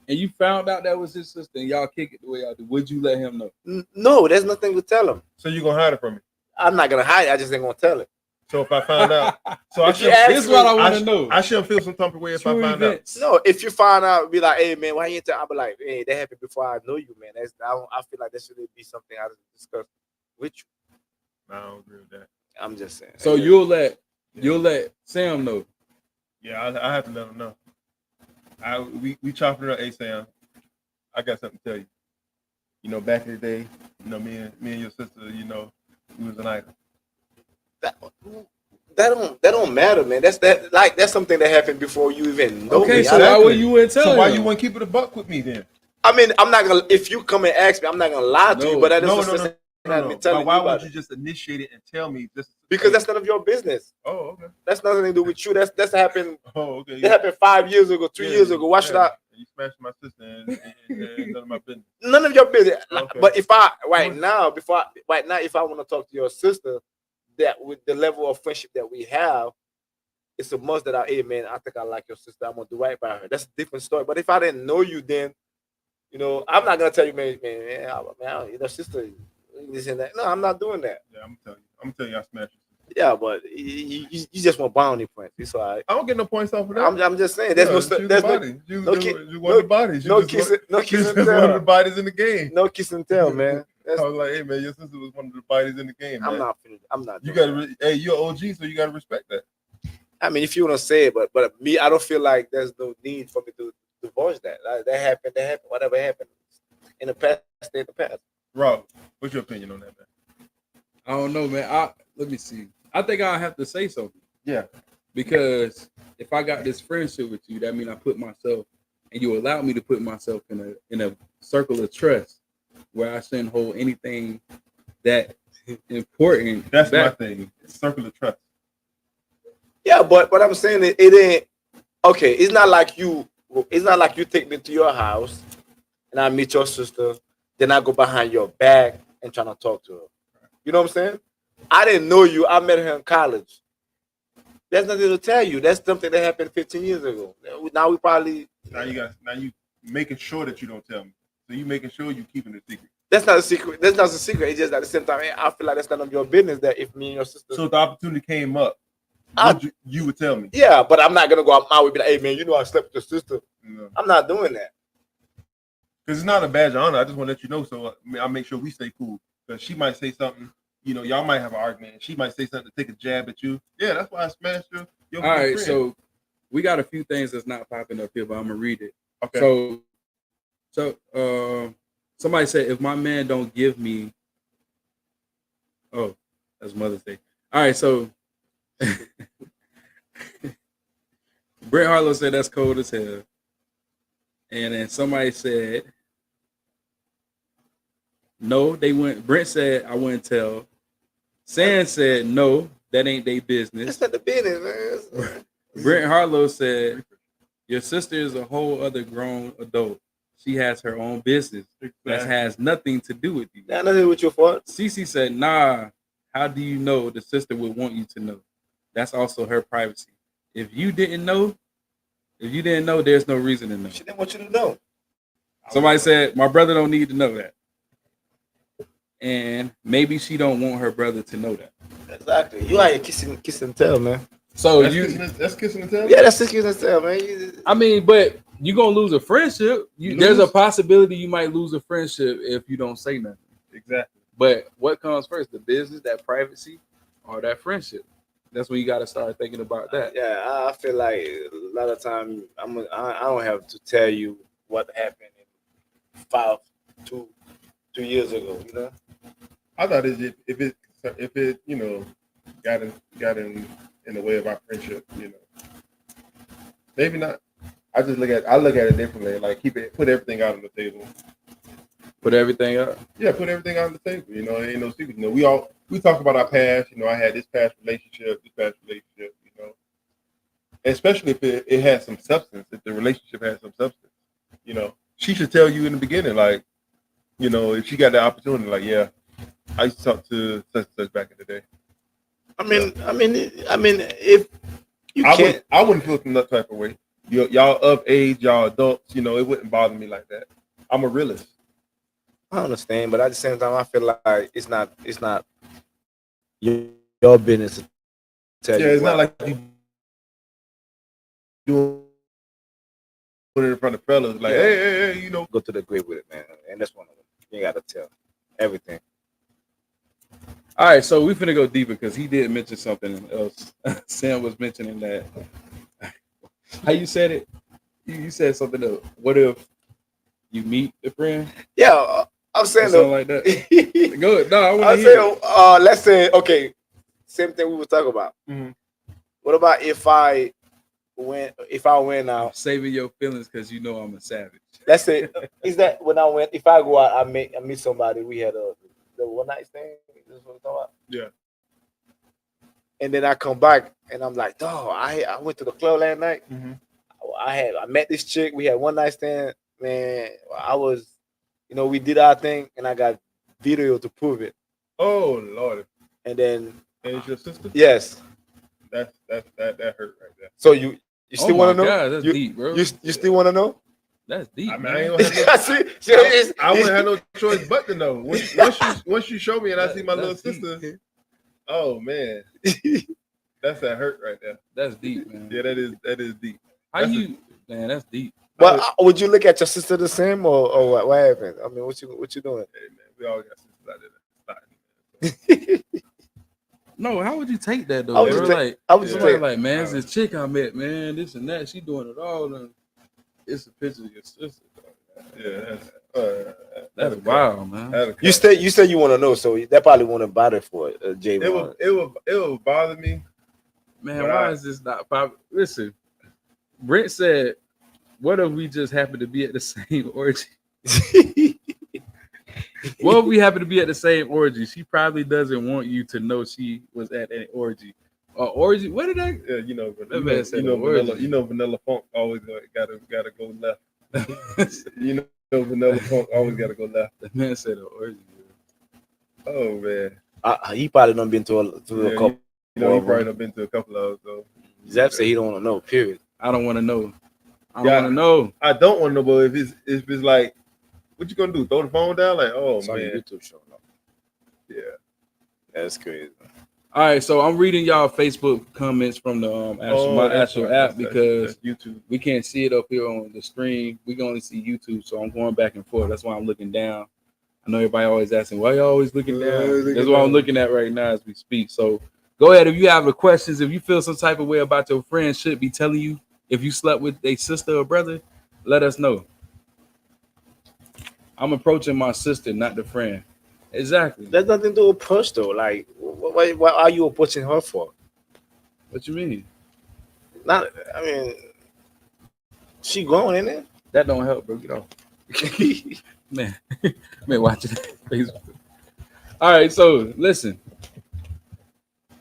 and you found out that was his sister and y'all kick it the way y'all do, would you let him know? no, there's nothing to tell him. So you gonna hide it from me? I'm not gonna hide it. I just ain't gonna tell it. So if I find out, so I If you should. ask This is what I want to know. I shouldn't feel some type of way if True I find events. No, if you find out, be like, hey man, why you ain't tell? I'll be like, hey, that happened before I know you, man. I feel like that should be something I discuss with you. out. I don't agree with that. I'm just saying. So you'll let Sam know. Yeah, I have to let him know. We chopping it up. Hey Sam, I got something to tell you. You know, back in the day, you know, me and your sister, you know, we was an item. That don't matter, man. That's something that happened before you even know Okay, me. so Exactly. why would you tell So him? why you wouldn't keep it a buck with me then? I mean, I'm not gonna. If you come and ask me, I'm not gonna lie to you. But that doesn't No. But why would you just initiate it and tell me this? Because that's none of your business. Oh, okay. That's nothing to do with you. That's happened. Oh, okay. That happened 5 years ago, 3 years ago. Why should I? You smashed my sister and none of my business. None of your business. Okay. But if I if I want to talk to your sister, that with the level of friendship that we have, it's a must that hey man, I think I like your sister. I'm gonna do right by her. That's a different story. But if I didn't know you, then I'm not gonna tell you, man, sister, this and that. No, I'm not doing that. Yeah, I'm gonna tell you I smashed you. Yeah, but you just want bounty points. It's all right. I don't get no points off of that. I'm just saying. There's You one of the bodies. No kiss and one of the bodies in the game. No kiss and tell, man. I was like, hey man, your sister was one of the bodies in the game. Man. I'm not. You gotta. Hey, you're OG, so you gotta respect that. I mean, if you want to say it, but me, I don't feel like there's no need for me to divorce that. That happened. Whatever happened in the past, stay in the past. Rob, what's your opinion on that, man? I don't know, man. Let me see. I think I'll have to say something. Yeah. Because if I got this friendship with you, that means I put myself, and you allow me to put myself in a circle of trust where I shouldn't hold anything that important. That's back. my thing. Circle of trust. Yeah, but I'm saying it ain't okay. It's not like you take me to your house and I meet your sister, then I go behind your back and trying to talk to her. You know what I'm saying? I didn't know you. I met her in college. There's nothing to tell you. That's something that happened 15 years ago. Now you making sure that you don't tell me. So you making sure you keeping it secret. That's not a secret. That's not a secret. It's just at the same time, I feel like that's none of your business. That if me and your sister. So if the opportunity came up, you would tell me. Yeah, but I'm not gonna go out my way and be like, hey man, I slept with your sister. No. I'm not doing that. Because it's not a badge of honor. I just want to let you know, so I make sure we stay cool. Because she might say something, y'all might have an argument. And she might say something to take a jab at you. Yeah, that's why I smashed your All right, friend. so we got a few things that's not popping up here, but I'm gonna read it. Okay. So somebody said if my man don't give me, that's Mother's Day. All right, so Brent Harlow said that's cold as hell. And then somebody said, no, they went. Brent said, I wouldn't tell. Sand said, no, that ain't their business. That's not the business, man. Brent Harlow said, your sister is a whole other grown adult. She has her own business. That has nothing to do with you. Got nothing with your fault. Cece said, nah, how do you know the sister would want you to know? That's also her privacy. If you didn't know, there's no reason to know. She didn't want you to know. Somebody said, my brother don't need to know that. And maybe she don't want her brother to know that. Exactly. You out here kiss and tell, man. So that's kissing and telling? Yeah, that's kiss and tell, man. I mean, but you're gonna lose a friendship. There's a possibility you might lose a friendship if you don't say nothing. Exactly. But what comes first, the business, that privacy, or that friendship? That's when you got to start thinking about that. Yeah, I feel like a lot of time I don't have to tell you what happened in 2 years ago. You know, I thought if it got in the way of our friendship, maybe not. I look at it differently. Like put everything out on the table. Put everything up. Yeah, put everything out on the table. It ain't no secret. We talk about our past. I had this past relationship. Especially if it has some substance. If the relationship has some substance, she should tell you in the beginning. Like, if she got the opportunity, like, yeah, I used to talk to such and such back in the day. I mean, if you can't, I wouldn't feel some that type of way. Y'all of age, y'all adults. It wouldn't bother me like that. I'm a realist. I understand, but at the same time, I feel like it's not your business to tell you. Yeah, it's not like you doing it in front of fellas. Like, hey, go to the grave with it, man. And that's one of them. You got to tell everything. All right, so we finna go deeper because he did mention something else. Sam was mentioning that. How you said it? You said something else. What if you meet the friend? Yeah, I'm saying something like that. Good. No, I want to hear. Let's say, okay, same thing we were talking about. Mm-hmm. What about if I went out, saving your feelings because I'm a savage. Let's say, is that when I went? If I go out, I meet somebody. We had the one night stand. This is what we're talking about. Yeah. And then I come back and I'm like, dog, I went to the club last night. Mm-hmm. I met this chick. We had one night stand. Man, I was, we did our thing, and I got video to prove it. Oh Lord! And then, and it's your sister? Yes. That hurt right there. So you still want to know? God, that's deep, bro. You still want to know? That's deep. I mean, I ain't gonna I wouldn't have no choice but to know. Once you show me and I see my little sister, deep. Oh man, that's that hurt right there. That's deep, man. Yeah, that is deep. Man, that's deep. But would you look at your sister the same or what happened? I mean, what you doing? Hey man, we all got sisters out there. No, how would you take that though? I was like, man, it's this chick I met, man, this and that. She doing it all, and it's a picture of your sister. Yeah, that's wild, man. You said you want to know, so that probably wouldn't bother for Jay. It would bother me. Man, why is this not popular? Listen, Brent said, what if we just happen to be at the same orgy? What if we happen to be at the same orgy? She probably doesn't want you to know she was at an orgy. Orgy? What did I? Yeah, Vanilla Funk always gotta go left. Vanilla Funk always gotta go left. The man said an orgy. Oh man, he probably done been to a couple. He probably done been to a couple of those. Zap said he don't want to know. Period. I don't want to know. I don't want to know. I don't want to know, but if it's like, what you gonna do? Throw the phone down? Like, oh it's man, YouTube show. No. Yeah, that's crazy. All right, so I'm reading y'all Facebook comments from the actual app because YouTube. We can't see it up here on the screen. We can only see YouTube, so I'm going back and forth. That's why I'm looking down. I know everybody always asking, why you always looking down? That's what I'm looking at right now as we speak. So go ahead if you have the questions. If you feel some type of way about your friend should be telling you if you slept with a sister or brother, let us know. I'm approaching my sister, not the friend. Exactly. There's nothing to approach though. Like, what are you approaching her for? What you mean? I mean, She grown, ain't it? That don't help, bro. Get off. Man, watching Facebook. All right, so listen.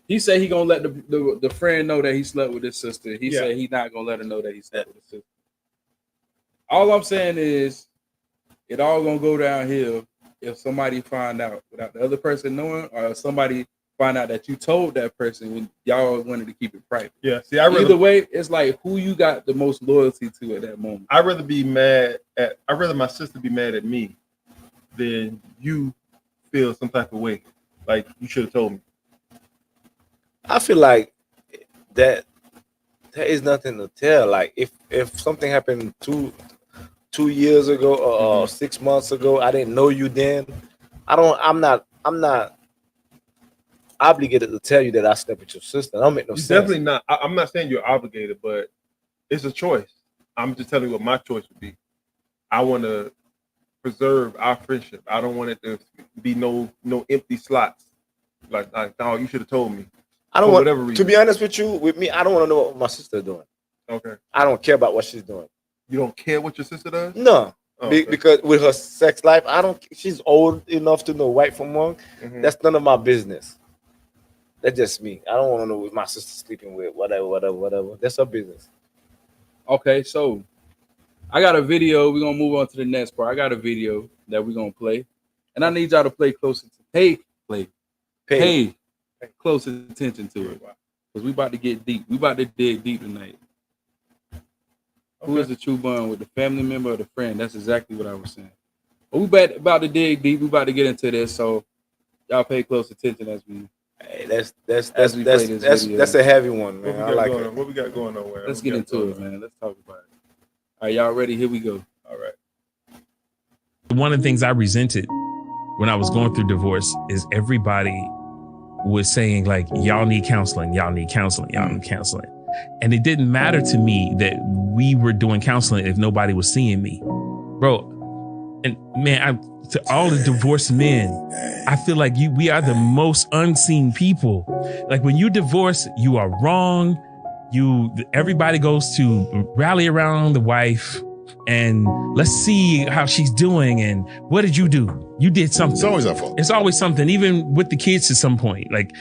He said he gonna let the friend know that he slept with his sister. He said he not gonna let her know that he slept with his sister. All I'm saying is, it all gonna go downhill if somebody find out without the other person knowing, or if somebody find out that you told that person when y'all wanted to keep it private. Yeah. See, either way, it's like who you got the most loyalty to at that moment. I'd rather my sister be mad at me than you feel some type of way. Like you should have told me. I feel like that there is nothing to tell. Like if something happened 2 years ago or 6 months ago, I didn't know you then. I'm not obligated to tell you that I slept with your sister. That don't make no sense. Definitely not. I'm not saying you're obligated, but it's a choice. I'm just telling you what my choice would be. I want to preserve our friendship. I don't want it to be no empty slots. Like no, you should have told me. I don't want, whatever reason. To be honest with me, I don't want to know what my sister's doing. Okay. I don't care about what she's doing. You don't care what your sister does? No. Oh, okay. Because with her sex life, she's old enough to know right from wrong. Mm-hmm. That's none of my business. That's just me. I don't want to know what my sister's sleeping with, whatever. That's her business. Okay, so I got a video. We're gonna move on to the next part. I got a video that we're gonna play. And I need y'all to play close pay close attention to it. Because we about to get deep. We about to dig deep tonight. Okay. Who is the true bond with the family member or the friend? That's exactly what I was saying. But we about to dig deep. We about to get into this. So y'all pay close attention as we. Hey, that's a heavy one, man. I like it. What we got going on? Let's get into it, man. Let's talk about it. All right, y'all ready? Here we go. All right. One of the things I resented when I was going through divorce is everybody was saying like, y'all need counseling, y'all need counseling, y'all need counseling. And it didn't matter to me that we were doing counseling if nobody was seeing me. Bro, and man, to all the divorced men, I feel like we are the most unseen people. Like when you divorce, you are wrong. Everybody goes to rally around the wife and let's see how she's doing. And what did you do? You did something. It's always our fault. It's always something, even with the kids at some point. Like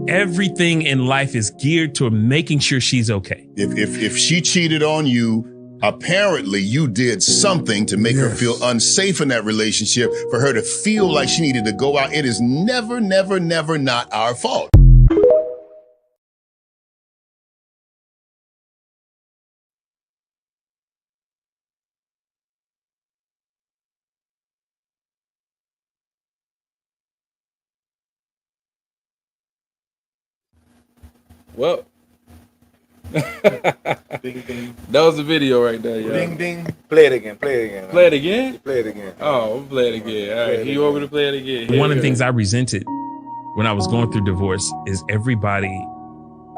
everything in life is geared to making sure she's okay. If she cheated on you, apparently you did something to make her feel unsafe in that relationship, for her to feel like she needed to go out. It is never not our fault. Well, Ding, ding. That was the video right there, y'all. Ding ding. Play it again. Play it again? Play it again. Oh, we'll play it again. All right, you over to play it again. Here One of the things I resented when I was going through divorce is everybody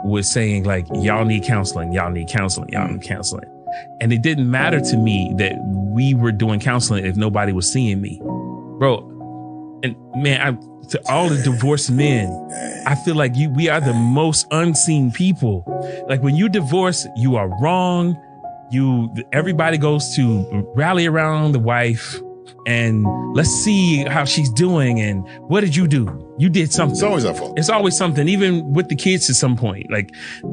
was saying like, y'all need counseling, y'all need counseling, y'all need counseling. And it didn't matter to me that we were doing counseling if nobody was seeing me. Bro, and man, to all the divorced men, I feel like we are the most unseen people. Like when you divorce, you are wrong. Everybody goes to rally around the wife and let's see how she's doing. And what did you do? You did something. It's always our fault. It's always something, even with the kids at some point. Like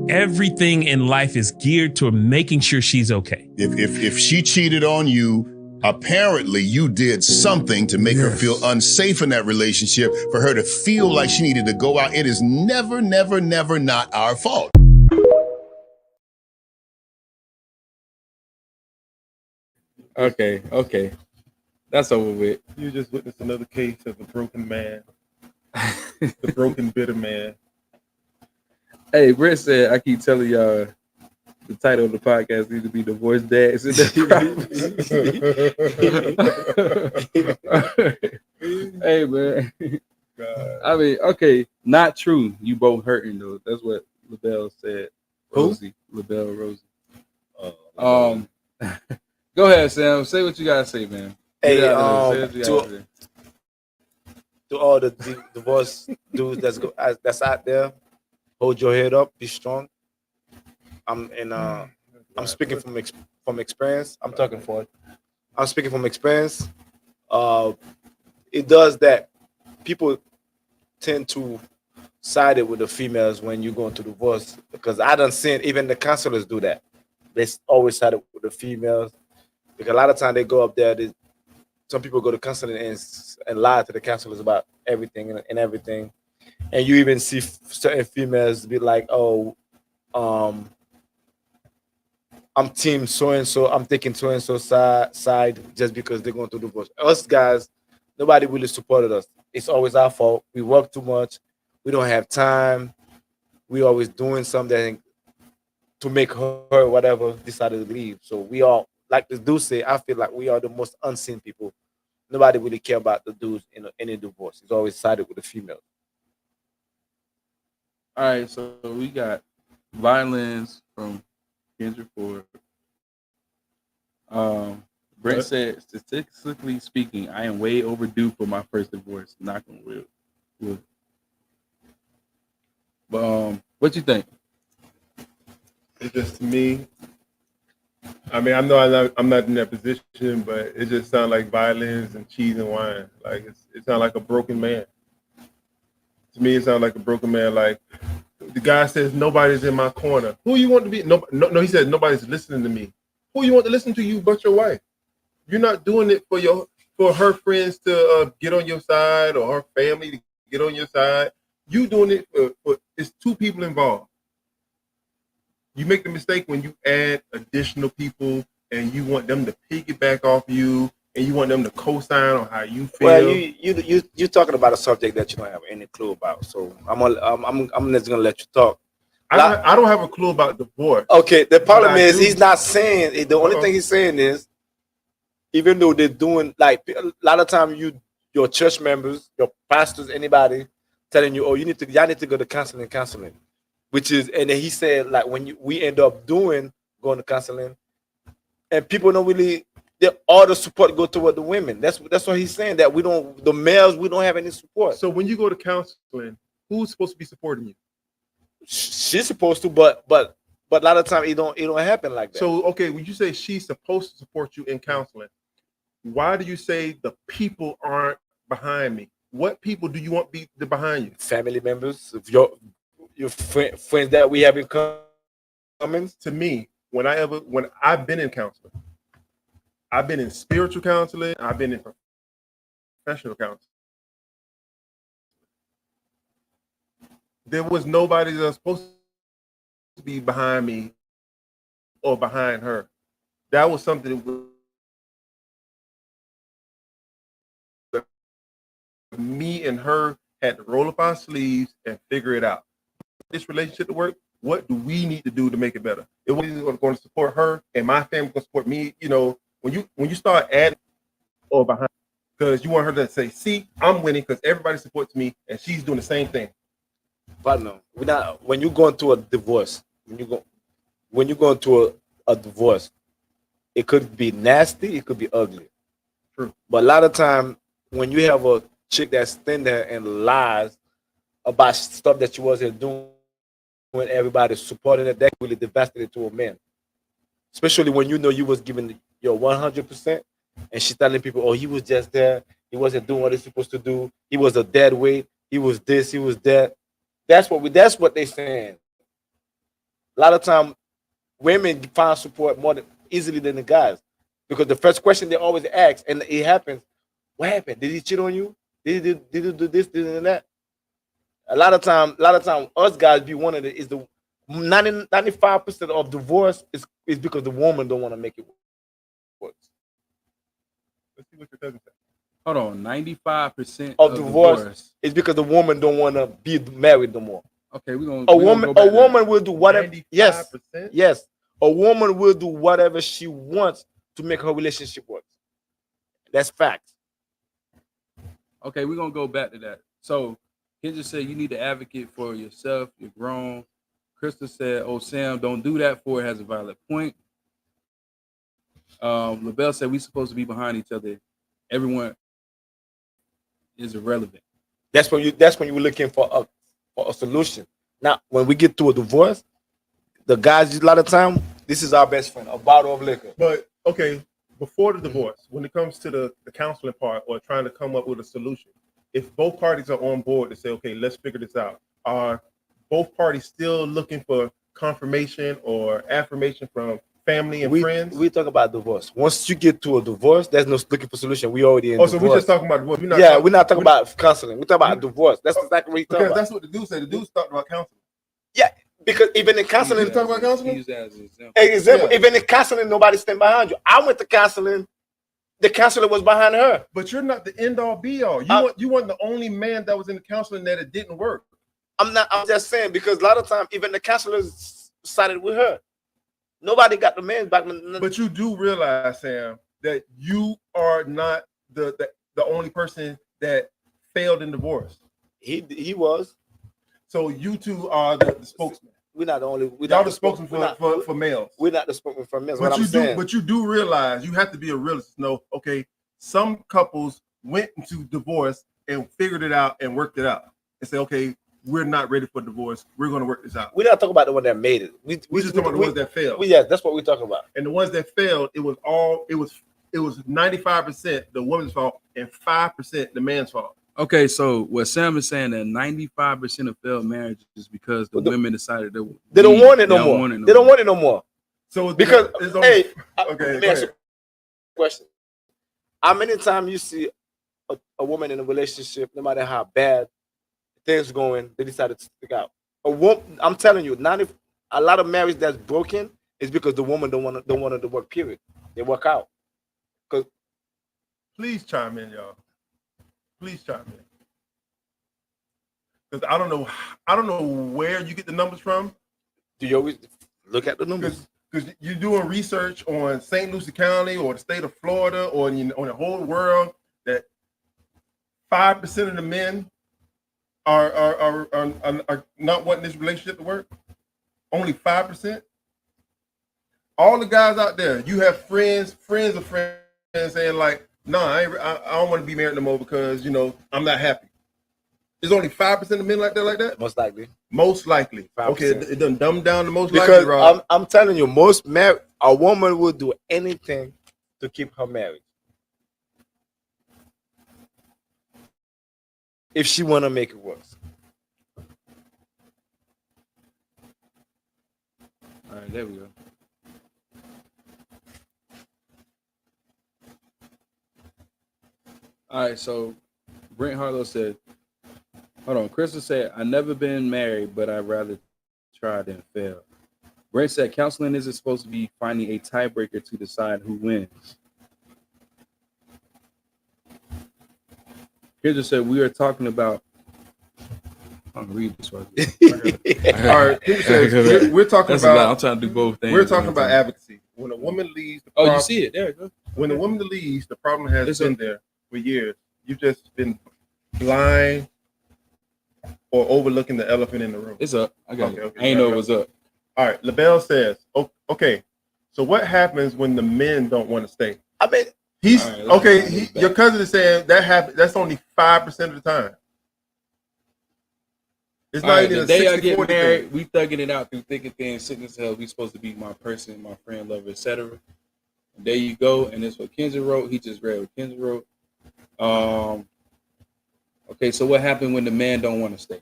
everything in life is geared to making sure she's okay. If she cheated on you, apparently you did something to make her feel unsafe in that relationship, for her to feel like she needed to go out. It is never not our fault. Okay. That's over with. You just witnessed another case of a broken man. The broken, bitter man. Hey, Brett said, I keep telling y'all the title of the podcast needs to be Divorce Dads. Hey, man. God. I mean, okay, not true. You both hurting, though. That's what LaBelle said. Rosie. LaBelle Rosie. Go ahead, Sam. Say what you got to say, man. Hey, to all the divorce dudes that's out there, hold your head up, be strong. I'm I'm speaking from experience. I'm talking for it. I'm speaking from experience. It does that. People tend to side it with the females when you go into divorce because I done seen even the counselors do that. They always side it with the females because a lot of time they go up there. Some people go to counseling and lie to the counselors about everything and everything. And you even see certain females be like, "Oh, I'm team so and so. I'm taking so and so side just because they're going through divorce." Us guys, nobody really supported us. It's always our fault. We work too much. We don't have time. We always doing something to make her whatever decided to leave. So we all, like the dude say, I feel like we are the most unseen people. Nobody really care about the dudes in any divorce. It's always sided with the female. All right, so we got violence from Kendrick Ford. Brent said, statistically speaking, I am way overdue for my first divorce. Knock on wood. But what you think? It's just to me. I mean, I know I'm not in that position, but it just sounds like violence and cheese and wine. Like it sounds like a broken man. To me, it sounds like a broken man. Like the guy says, nobody's in my corner. Who you want to be? No, he said nobody's listening to me. Who you want to listen to you but your wife? You're not doing it for her friends to get on your side or her family to get on your side. You doing it for it's two people involved. You make the mistake when you add additional people and you want them to piggyback off you and you want them to co-sign on how you feel. Well, you're talking about a subject that you don't have any clue about. So I'm just gonna let you talk. I don't have a clue about divorce. Okay, the problem is he's not saying the only thing he's saying is even though they're doing like a lot of time your church members, your pastors, anybody telling you, oh, y'all need to go to counseling. Which is, and then he said, like when we end up going to counseling, and people don't really, all the support go toward the women. That's what he's saying, that the males, we don't have any support. So when you go to counseling, who's supposed to be supporting you? She's supposed to, but a lot of time it don't happen like that. So okay, when you say she's supposed to support you in counseling, why do you say the people aren't behind me? What people do you want be behind you? Family members, your friends that we have in common. To me, when I've been in counseling, I've been in spiritual counseling, I've been in professional counseling. There was nobody that's supposed to be behind me or behind her. That was something that me and her had to roll up our sleeves and figure it out. This relationship to work, what do we need to do to make it better? It wasn't going to support her and my family going to support me. You know, when you start adding or behind, because you want her to say, see, I'm winning because everybody supports me and she's doing the same thing. But no, when you go into a divorce, when you go into a divorce, it could be nasty, it could be ugly. True. But a lot of time when you have a chick that's standing there and lies about stuff that you wasn't doing, when everybody's supporting it, that really devastated to a man. Especially when you know you was giving your 100%, and she's telling people, oh, he was just there, he wasn't doing what he's supposed to do, he was a dead weight, he was this, he was that. That's what they're saying. A lot of time, women find support more easily than the guys, because the first question they always ask, and it happens, what happened? Did he cheat on you? Did he do this and that? A lot of time, us guys be one of the 95% of divorce is because the woman don't want to make it work. Let's see what your cousin said. Hold on, 95% of divorce is because the woman don't want to be married no more. Okay, a woman will do whatever. 95%? Yes, a woman will do whatever she wants to make her relationship work. That's fact. Okay, we're gonna go back to that. So he just said you need to advocate for yourself. You're grown. Crystal said, "Oh, Sam, don't do that. For it has a valid point." LaBelle said we're supposed to be behind each other. Everyone is irrelevant. That's when you're looking for a solution. Now, when we get to a divorce, the guys a lot of time This is our best friend. A bottle of liquor. But okay, before the divorce, when it comes to the counseling part or trying to come up with a solution, if both parties are on board to say, okay, let's figure this out, are both parties still looking for confirmation or affirmation from family and friends? We talk about divorce. Once you get to a divorce, there's no looking for solution. We already in Oh, so divorce. we're just talking about divorce. We're not talking about counseling. We're talking about divorce. That's exactly what you're talking because about. that's what the dude said. The dude's talking about counseling. Yeah, because even in counseling, You talking about counseling? Use that as an example. example, Yeah. even in counseling, nobody stand behind you. I went to counseling. The counselor was behind her. But you're not the end all be all. You weren't the only man that was in the counseling that it didn't work. I'm just saying, because a lot of times even the counselors sided with her. Nobody got the man back. But you do realize, Sam, that you are not the only person that failed in divorce. He was. So you two are the spokesman. We're not the only. Y'all the spokesman for males. We're not the spokesman for males. But what I'm saying. But you do realize you have to be a realist to know, okay, some couples went into divorce and figured it out and worked it out and say, okay, we're not ready for divorce. We're going to work this out. We're not talking about the one that made it. We just talking about the ones that failed. Yeah, that's what we're talking about. And the ones that failed, it was 95% the woman's fault and 5% the man's fault. Okay, so what Sam is saying that 95% of failed marriages is because the women decided they don't want it no more. They don't want it no more. So because it's only, hey, okay, let me ask you a question. How many times you see a woman in a relationship, no matter how bad things going, they decided to stick out? I'm telling you, a lot of marriage that's broken is because the woman don't want to work. Period. They work out. Please chime in, y'all. Please chime in. Because I don't know where you get the numbers from. Do you always look at the numbers? Because you're doing research on St. Lucie County or the state of Florida or on the whole world that 5% of the men are not wanting this relationship to work. Only 5%. All the guys out there, you have friends of friends saying like, "Nah, I don't want to be married no more because I'm not happy." There's only 5% of men like that. Most likely. Most likely. 5%. Okay, it doesn't dumb down the most because likely, Rob. I'm telling you, a woman will do anything to keep her marriage if she want to make it work. All right, there we go. All right, so Brent Harlow said, hold on. Crystal said, I've never been married, but I'd rather try than fail. Brent said, counseling isn't supposed to be finding a tiebreaker to decide who wins. Crystal said, we are talking about. I'm gonna read this one. All right, we're talking about. I'm trying to do both things. We're talking about advocacy. When a woman leaves, you see it there. You go. When a woman leaves, the problem has been there for years. You've just been blind or overlooking the elephant in the room. It's up. I got it. Okay, I ain't know it was up. All right. LaBelle says, okay, so what happens when the men don't want to stay? I mean, he's okay. Your cousin is saying that happens. That's only 5% of the time. It's not even the day I get married, we thugging it out through thick and thin, sickness hell. We supposed to be my person, my friend, lover, etc. There you go, and that's what Kenzie wrote. He just read what Kenzie wrote. Okay, so what happened when the man don't want to stay?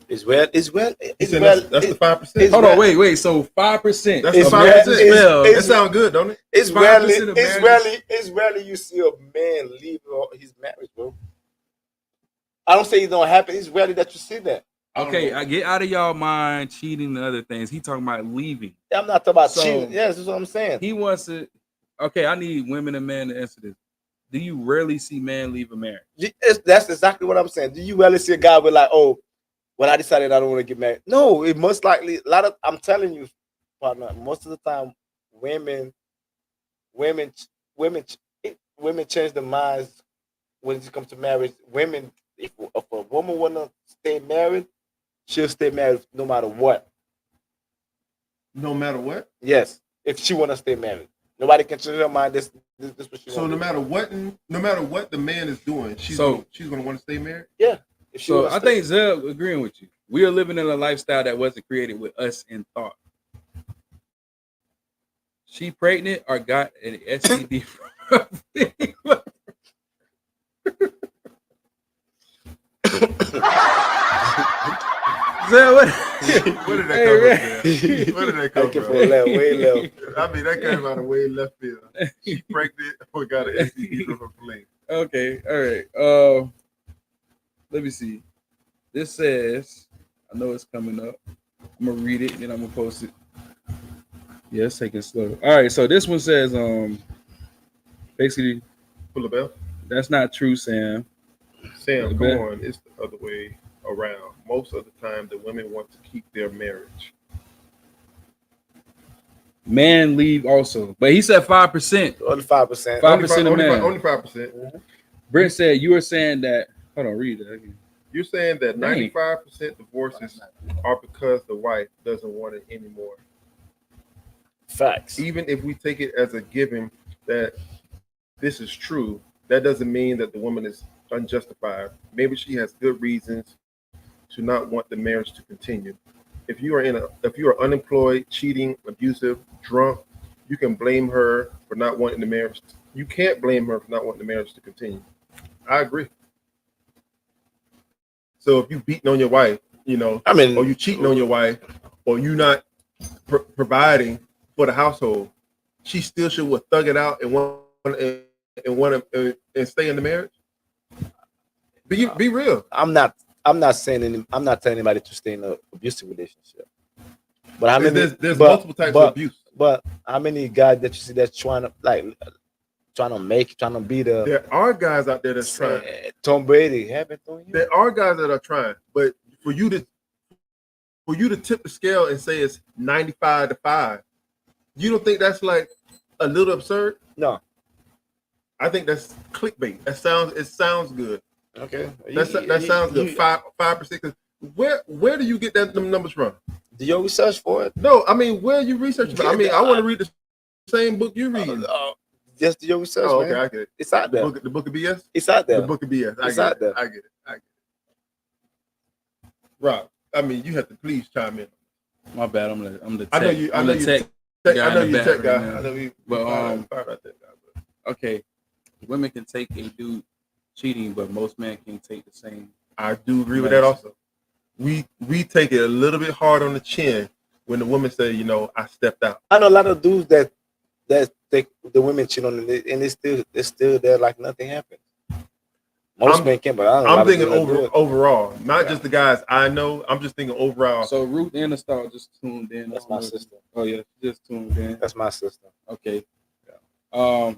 That's the 5%. Hold on, wait. So 5%. That's the 5%. That sounds good, don't it? It's rarely you see a man leave his marriage, bro. I don't say it don't happen. It's rarely that you see that. Okay, I get out of y'all mind cheating and other things. He talking about leaving. I'm not talking about cheating. Yes, that's what I'm saying. He wants to. Okay, I need women and men to answer this. Do you rarely see men leave a marriage? That's exactly what I'm saying. Do you rarely see a guy with like, oh, when I decided I don't want to get married? No, it most likely I'm telling you, partner, most of the time, women change their minds when it comes to marriage. Women, if a woman wanna stay married, she'll stay married no matter what. No matter what? Yes, if she wanna stay married, nobody can change her mind. This what she. So no matter what the man is doing, she's gonna want to stay married. Yeah. So I think Zeb agreeing with you. We are living in a lifestyle that wasn't created with us in thought. She pregnant or got an STD from So what? Where did that come from? Where did that come from? Way left. I mean, that came out of way left field. She pregnant or got an STD from her fling. Okay, all right. Let me see. This says, I know it's coming up. I'm gonna read it and then I'm gonna post it. Yeah, it's taking slow. All right, so this one says, basically, Pull a bell. that's not true, Sam. Sam, come on. It's the other way around. Most of the time, the women want to keep their marriage. Man leave also, but he said 5%. Only 5%. 5% of men. Only 5%. Brent said you were saying that. Hold on, read that again. You're saying that 95% divorces are because the wife doesn't want it anymore. Facts. Even if we take it as a given that this is true, that doesn't mean that the woman is unjustified. Maybe she has good reasons to not want the marriage to continue. If you are unemployed, cheating, abusive, drunk, you can blame her for not wanting the marriage. You can't blame her for not wanting the marriage to continue. I agree. So if you beating on your wife, or you cheating on your wife, or you not providing for the household, she still should thug it out and want and stay in the marriage. Be real. I'm not telling anybody to stay in an abusive relationship. But how many? There's multiple types of abuse. But how many guys that you see that's trying to be the? There are guys out there that's trying. Tom Brady happened to him. There are guys that are trying, but for you to tip the scale and say it's 95-5, you don't think that's like a little absurd? No, I think that's clickbait. It sounds good. Okay, that sounds good. 5%. Because where do you get them numbers from? Do you research for it? No, I mean, where are you researching? I mean, I want to read the same book you read. Just do your research. Oh, okay, man. I get it. It's out there. The book of BS. It's out there. The book of BS. It's out there. I get it. Rob, I mean, you have to please chime in. My bad. I'm the tech. I know you. I know you. Tech I guy know in you the tech back guy. right now. I know you. But Sorry about that guy. okay, women can take a dude cheating, but most men can take the same. I do agree with that also. We take it a little bit hard on the chin when the women say, I stepped out. I know a lot of dudes that take the women cheat on them, and it's still there like nothing happened. Most men can, but I'm thinking overall, not just the guys I know. I'm just thinking overall. So Ruth and the Star just tuned in. That's my sister. Oh yeah, just tuned in. That's my sister. Okay. Yeah.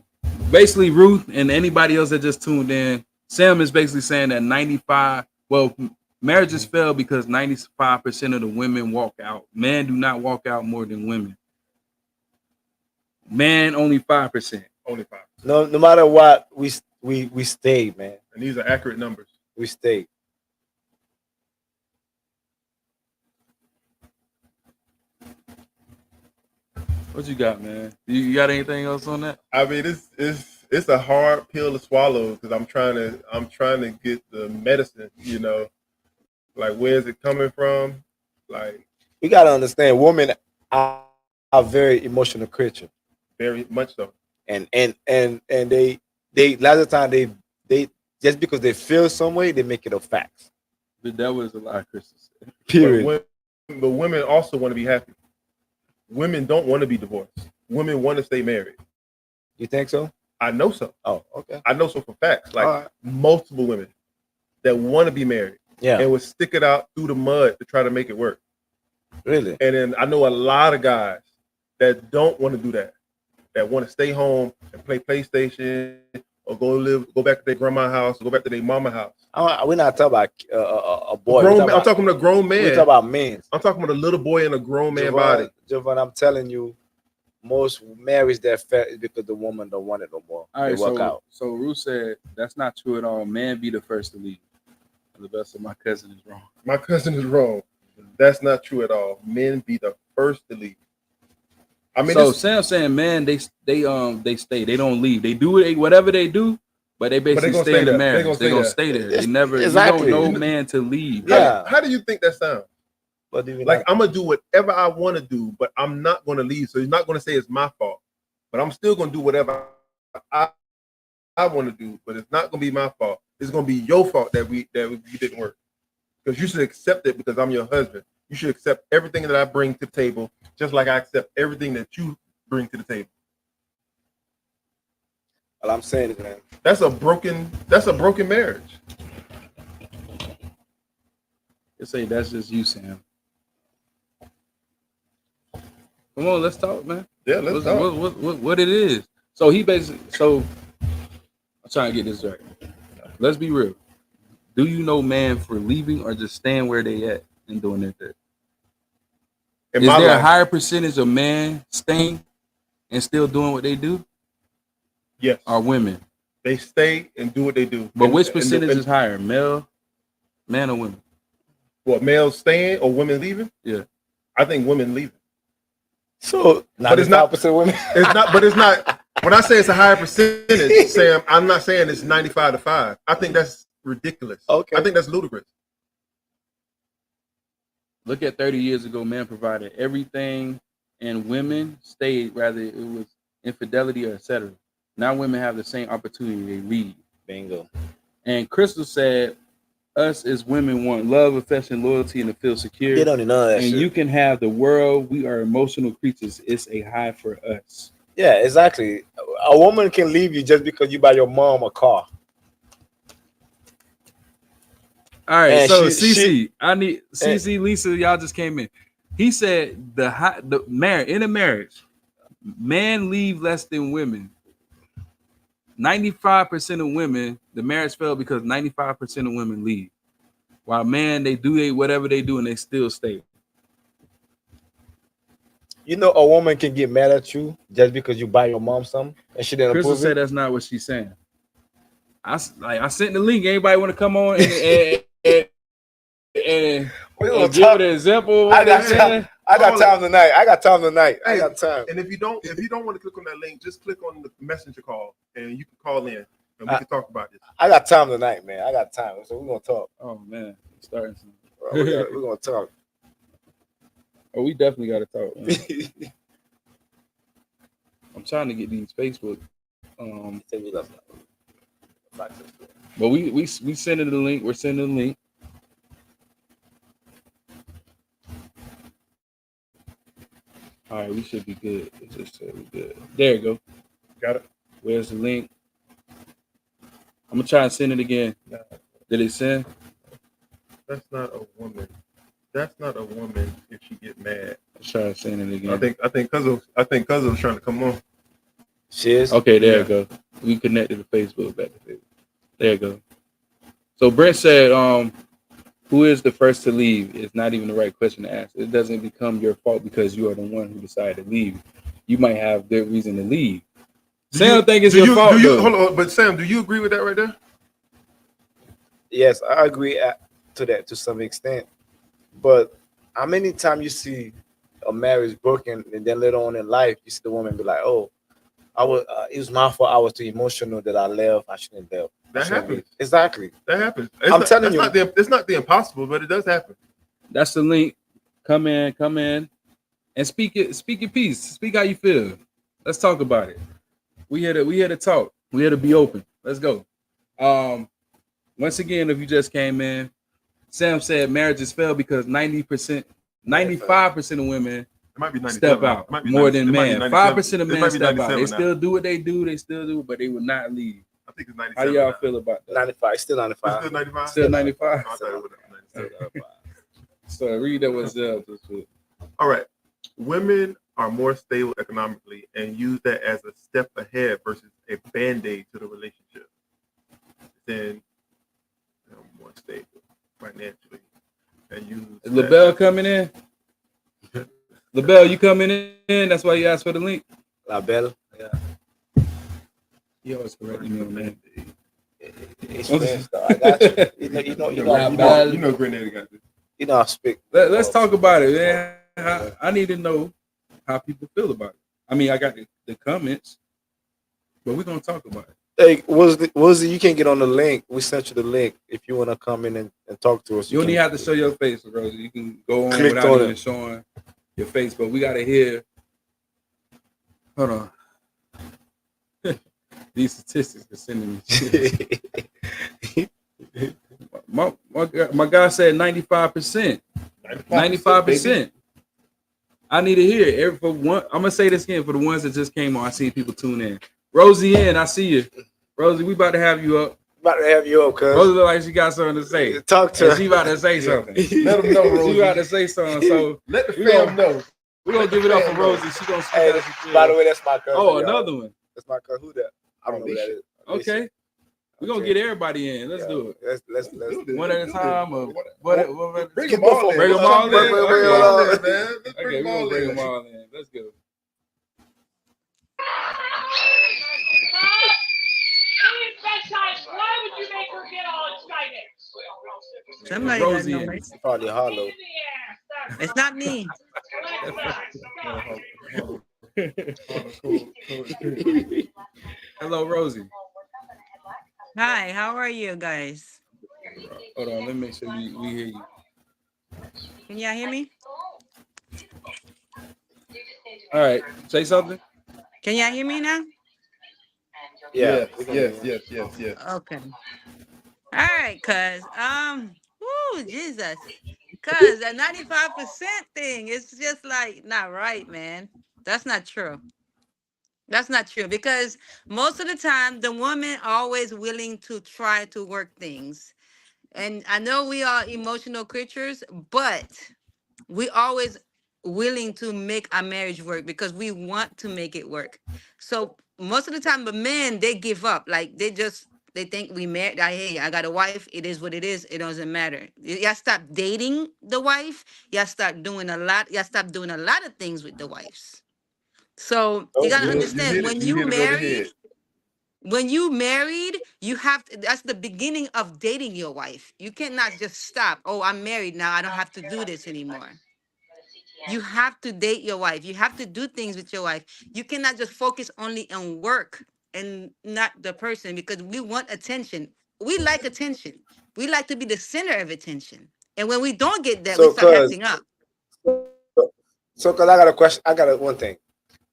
Basically Ruth and anybody else that just tuned in, Sam is basically saying that 95. Well, marriages fail because 95% of the women walk out. Men do not walk out more than women. Man, only 5%. Only 5%. No matter what, we stay, man. And these are accurate numbers. We stay. What you got, man? You got anything else on that? I mean, it's a hard pill to swallow because I'm trying to get the medicine. Like where's it coming from? Like we gotta understand, women are very emotional creatures. Very much so. And they a lot of the time they just because they feel some way, they make it a fact. But that was a lot of Christmas. Period. But women also want to be happy. Women don't want to be divorced. Women want to stay married. You think so? I know so. Oh, okay. I know so for facts. Like multiple women that want to be married. Yeah. And would stick it out through the mud to try to make it work. Really? And then I know a lot of guys that don't want to do that. That want to stay home and play PlayStation or go back to their grandma's house, or go back to their mama's house. We're not talking about a boy. I'm talking about a grown man. We're talking about men. I'm talking about a little boy in a grown man body. Javon, I'm telling you, most marriage that fail is because the woman don't want it no more. All right, they walk out. So Ruth said that's not true at all. Man be the first to leave. The best of my cousin is wrong. My cousin is wrong. That's not true at all. Men be the first to leave. I mean, so Sam's saying, man, they stay. They don't leave. They do whatever they do, but they basically stay in the marriage. They're gonna stay there. They never. Exactly. You don't know man to leave. Yeah. How do you think that sounds? But like I'm gonna do whatever I want to do, but I'm not gonna leave. So you're not gonna say it's my fault. but I'm still gonna do whatever I want to do. But it's not gonna be my fault. It's gonna be your fault that we didn't work. Because you should accept it because I'm your husband. You should accept everything that I bring to the table, just like I accept everything that you bring to the table. All I'm saying is, man, That's a broken marriage. They say that's just you, Sam. Come on, let's talk, man. Yeah, let's talk. What it is. So he basically. So I'm trying to get this right. Let's be real. Do you know man for leaving or just staying where they at and doing their thing? Is there a higher percentage of men staying and still doing what they do? Yes. Or women? They stay and do what they do. But which percentage is higher, man or women? What, males staying or women leaving? Yeah. I think women leaving. So, but it's not women. It's not. But it's not. When I say it's a higher percentage, Sam, I'm not saying it's 95-5. I think that's ridiculous. Okay. I think that's ludicrous. Look at 30 years ago, men provided everything, and women stayed. Rather, it was infidelity or etc. Now women have the same opportunity. They leave. Bingo. And Crystal said, us as women want love, affection, loyalty, and to feel secure. They don't know that and shit. You can have the world. We are emotional creatures. It's a high for us. Yeah, exactly. A woman can leave you just because you buy your mom a car. All right, and so CC, Lisa, y'all just came in. He said the marriage in a marriage, men leave less than women. 95% of women, the marriage failed because 95% of women leave. While men, they do whatever they do and they still stay. You know, a woman can get mad at you just because you buy your mom something and she didn't Crystal approve said it. that's not what she's saying. I sent the link. Anybody want to come on and give it an example? I got time tonight. I got time. And if you don't want to click on that link, just click on the messenger call and you can call in and we can talk about this. I got time tonight, man. I got time, so we're gonna talk. Oh man, starting. We're gonna talk. Oh, we definitely got to talk. I'm trying to get these Facebook. But we sending the link. We're sending the link. All right, we should be good. It just said we good. There you go. Got it. Where's the link? I'm gonna try and send it again. Did it send? That's not a woman. That's not a woman if she get mad. Let's try to send it again. I think Cuzzo was trying to come on. She is? Okay, there you go. We connected to Facebook back to Facebook. There you go. So Brent said, who is the first to leave? It's not even the right question to ask. It doesn't become your fault because you are the one who decided to leave. You might have good reason to leave. Sam think it's your fault. Hold on, but Sam, do you agree with that right there? Yes, I agree to that to some extent. But how many times you see a marriage broken and then later on in life you see the woman be like, "Oh, it was my fault. I was too emotional that I left. I shouldn't have left." That happens. Exactly. That happens. I'm telling you, it's not the impossible, but it does happen. That's the link. Come in, and speak your piece. Speak how you feel. Let's talk about it. We here to talk. We here to be open. Let's go. Once again, if you just came in, Sam said marriages fail because 95% of women step out more than men. 5% of men step out. They still do what they do. But they will not leave. I think it's 97. How do y'all feel about that? 95. It's still 95. Still 95. Still 95. I thought it was 97. So read that was all right. Women are more stable economically and use that as a step ahead versus a band-aid to the relationship. Then more stable financially and use. Is LaBelle coming in? LaBelle, you coming in? That's why you asked for the link. LaBelle, yeah. You always correct me on that. It's friends, though. I got you. You know, Grenada got this. You know, I speak. Let's talk about it, man. I need to know how people feel about it. I mean, I got the comments, but we're gonna talk about it. Hey, Woozy, you can get on the link. We sent you the link if you want to come in and talk to us. You don't even have to show your face, Rosie. You can go on click without even showing your face, but we gotta hear. Hold on. These statistics are sending me shit. My guy said 95%. 95%. I need to hear it. For one, I'm gonna say this again for the ones that just came on. I see people tune in. Rosie I see you. Rosie, we about to have you up. About to have you up, cuz. Rosie look like she got something to say. Talk to her. She about to say something. Let them know, Rosie. She about to say something. So let the fam know. We're gonna give it up for Rosie. She gonna speak out. By the way, that's my cousin. Oh, another one. That's my cousin. Who that? I don't know who that is. Okay. We're gonna get everybody in. Let's do it. Let's one at a time. Or bring them all in. Bring them all in. Bring them all in, man. Okay, we're gonna bring them all in. Let's go. Why would you make her get all excited? Somebody Rosie doesn't know it. Probably hollow. It's not me. Hello, Rosie. Hi, how are you guys? Hold on, let me make sure we hear you. Can y'all hear me? All right, say something. Can y'all hear me now? Yes. Okay. All right, cuz whoo, Jesus. Cuz that 95% thing, it's just like not right, man. That's not true. That's not true because most of the time the women are always willing to try to work things. And I know we are emotional creatures, but we always willing to make our marriage work because we want to make it work. So most of the time the men, they give up. Like they think we married. Hey, I got a wife. It is what it is. It doesn't matter. Y'all stop dating the wife. Y'all start doing a lot. Y'all stop doing a lot of things with the wives. So you gotta understand when you married, you have to, that's the beginning of dating your wife. You cannot just stop. Oh, I'm married now. I don't have to do this anymore. You have to date your wife. You have to do things with your wife. You cannot just focus only on work and not the person because we want attention. We like attention. We like to be the center of attention. And when we don't get that, we start acting up. So, cause I got a question. I got one thing.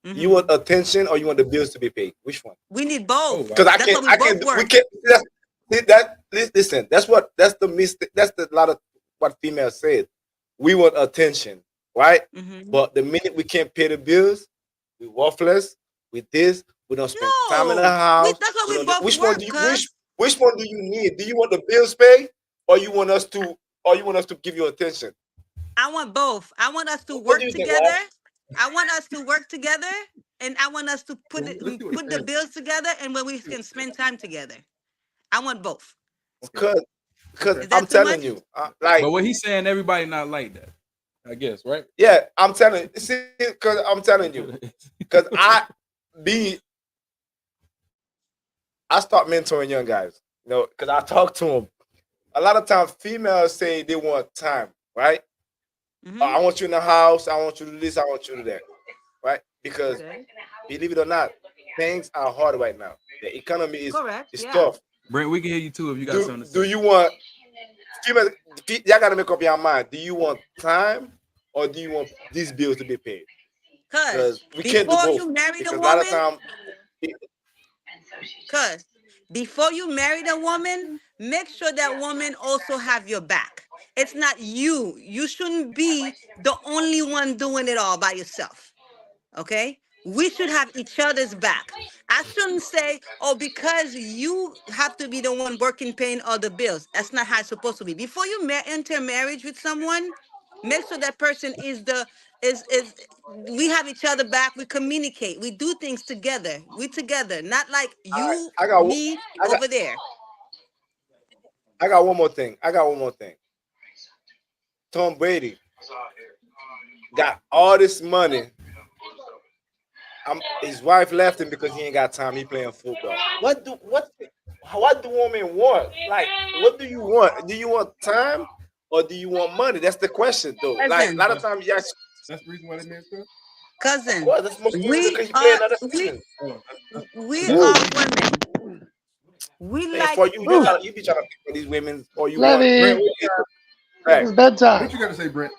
Mm-hmm. You want attention or you want the bills to be paid? Which one? We need both. Because I can't. We can't. Listen. That's the mistake. That's a lot of what females said. We want attention, right? Mm-hmm. But the minute we can't pay the bills, we worthless. With this, we don't spend time in the house. That's what we both which work, which one do you need? Do you want the bills paid, or you want us to give you attention? I want both. I want us to work together. I want us to work together, and I want us to put the bills together, and when we can spend time together. I want both. Because I'm telling you, but what he's saying, everybody not like that, I guess, right? Yeah, I'm telling you. See, because I'm telling you, because I start mentoring young guys, because I talk to them. A lot of times, females say they want time, right? Mm-hmm. I want you in the house. I want you to do this. I want you to do that, right? Because believe it or not, things are hard right now. The economy is tough. Brent, we can hear you too if you got something to say. Do you want females? Y'all got to make up your mind. Do you want time or do you want these bills to be paid? Because we can't do both. You married a woman, because before you marry a woman, make sure that woman also have your back. It's not you. You shouldn't be the only one doing it all by yourself. Okay? We should have each other's back. I shouldn't say, oh, because you have to be the one working, paying all the bills. That's not how it's supposed to be. Before you enter marriage with someone, make sure that person we have each other back. We communicate. We do things together. We together, not like you, me, over there. I got one more thing. Tom Brady got all this money. His wife left him because he ain't got time. He playing football. What do women want? Like, what do you want? Do you want time or do you want money? That's the question, though. Cousin. Like a lot of times, that's the reason why they made it. Cousin, we are women. We like for you be trying to pick for these women, or you want. It's bedtime. What you gotta say, Brent?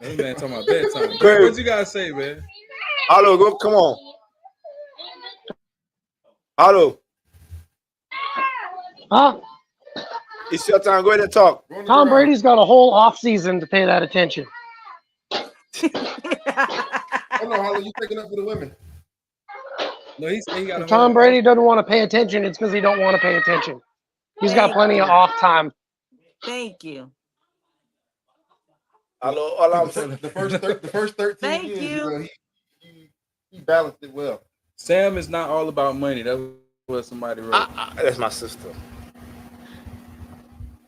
This man talking about bedtime. What you gotta say, man? Hello, go. Come on. Hello. Huh? It's your time. Go ahead and talk. Tom Brady's got a whole off season to pay that attention. Oh no, Hollow, you taking up for the women? No, he said he got If a Tom whole. Brady doesn't want to pay attention, it's because he don't want to pay attention. He's got plenty of off time. Thank you. Hello. All I'm The saying. first 13 Thank years, you. He balanced it well. Sam is not all about money. That's what somebody wrote. That's my sister.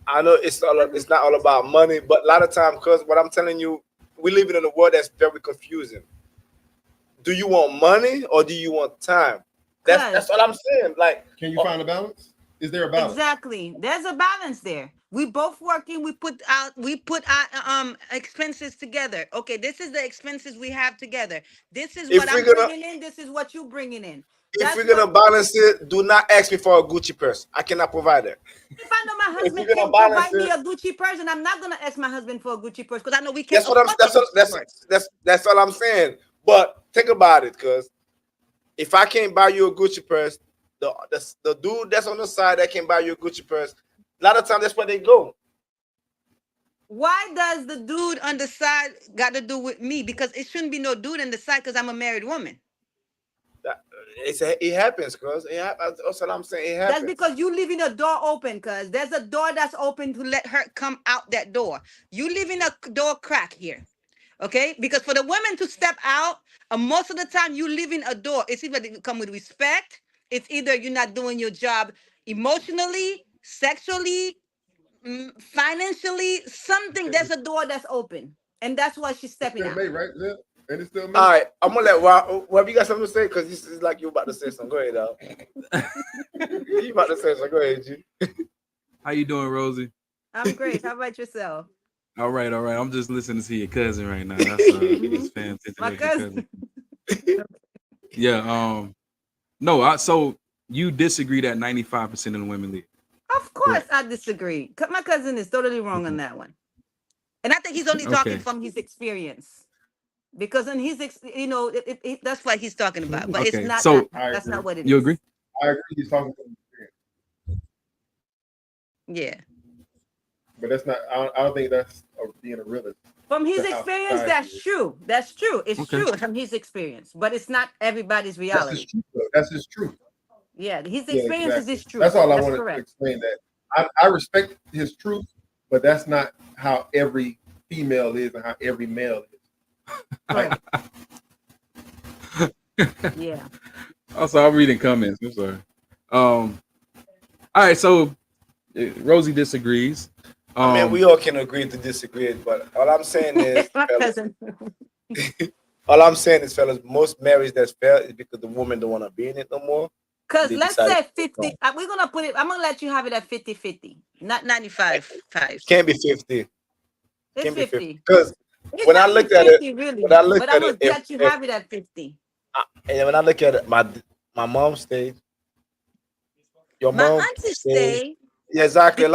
I know it's not all about money, but a lot of times, because what I'm telling you, we live in a world that's very confusing. Do you want money or do you want time? That's what I'm saying. Like, can you find a balance? Is there a balance? Exactly. There's a balance there. We both working. We put our expenses together. Okay, this is the expenses we have together. This is what I'm bringing in. This is what you bringing in. If we're gonna balance it, do not ask me for a Gucci purse. I cannot provide it. If I know my husband can provide me a Gucci purse, and I'm not gonna ask my husband for a Gucci purse because I know we can't. That's all I'm saying. But think about it, because if I can't buy you a Gucci purse, the dude that's on the side that can buy you a Gucci purse, a lot of times that's where they go. Why does the dude on the side got to do with me? Because it shouldn't be no dude on the side because I'm a married woman. It happens, cuz. That's what I'm saying. It happens. That's because you leaving a door open, cuz. There's a door that's open to let her come out that door. You leaving a door crack here. Okay? Because for the women to step out, most of the time you leaving a door. It's either they come with respect. It's either you're not doing your job emotionally, sexually, financially, something. There's a door that's open. And that's why she's stepping out. May, right? Yeah. And it's still May. All right, I'm gonna let Rob, you got something to say? Because this is like you about to say something. Go ahead, dog. You about to say something. Go ahead, G. How you doing, Rosie? I'm great. How about yourself? All right. I'm just listening to your cousin right now. That's fantastic. My cousin. Yeah. No. So you disagree that 95% of the women leave? Of course, I disagree. My cousin is totally wrong on that one, and I think he's only talking from his experience. Because in his, that's what he's talking about. But it's not. So that's not what it is. You agree? I agree. He's talking from experience. Yeah. But that's not. I don't think that's being a realist. From his experience, that's true. That's true. It's true from his experience, but it's not everybody's reality. That's his truth. Yeah, his experience is his truth. That's all I wanted to explain. That I respect his truth, but that's not how every female is and how every male is. Right. Yeah. Also, I'm reading comments. I'm sorry. All right, so Rosie disagrees. I mean, we all can agree to disagree, but all I'm saying is, fellas, most marriages that's fair is because the woman don't want to be in it no more. Because let's say 50. We're gonna put it. I'm gonna let you have it at 50-50, not 95-5. Can't be 50. It's 50. Because when I look at it, really, when I look but at I'm gonna it, let you have it at 50. And when I look at it, my mom stayed. Your mom stayed. Yeah, exactly.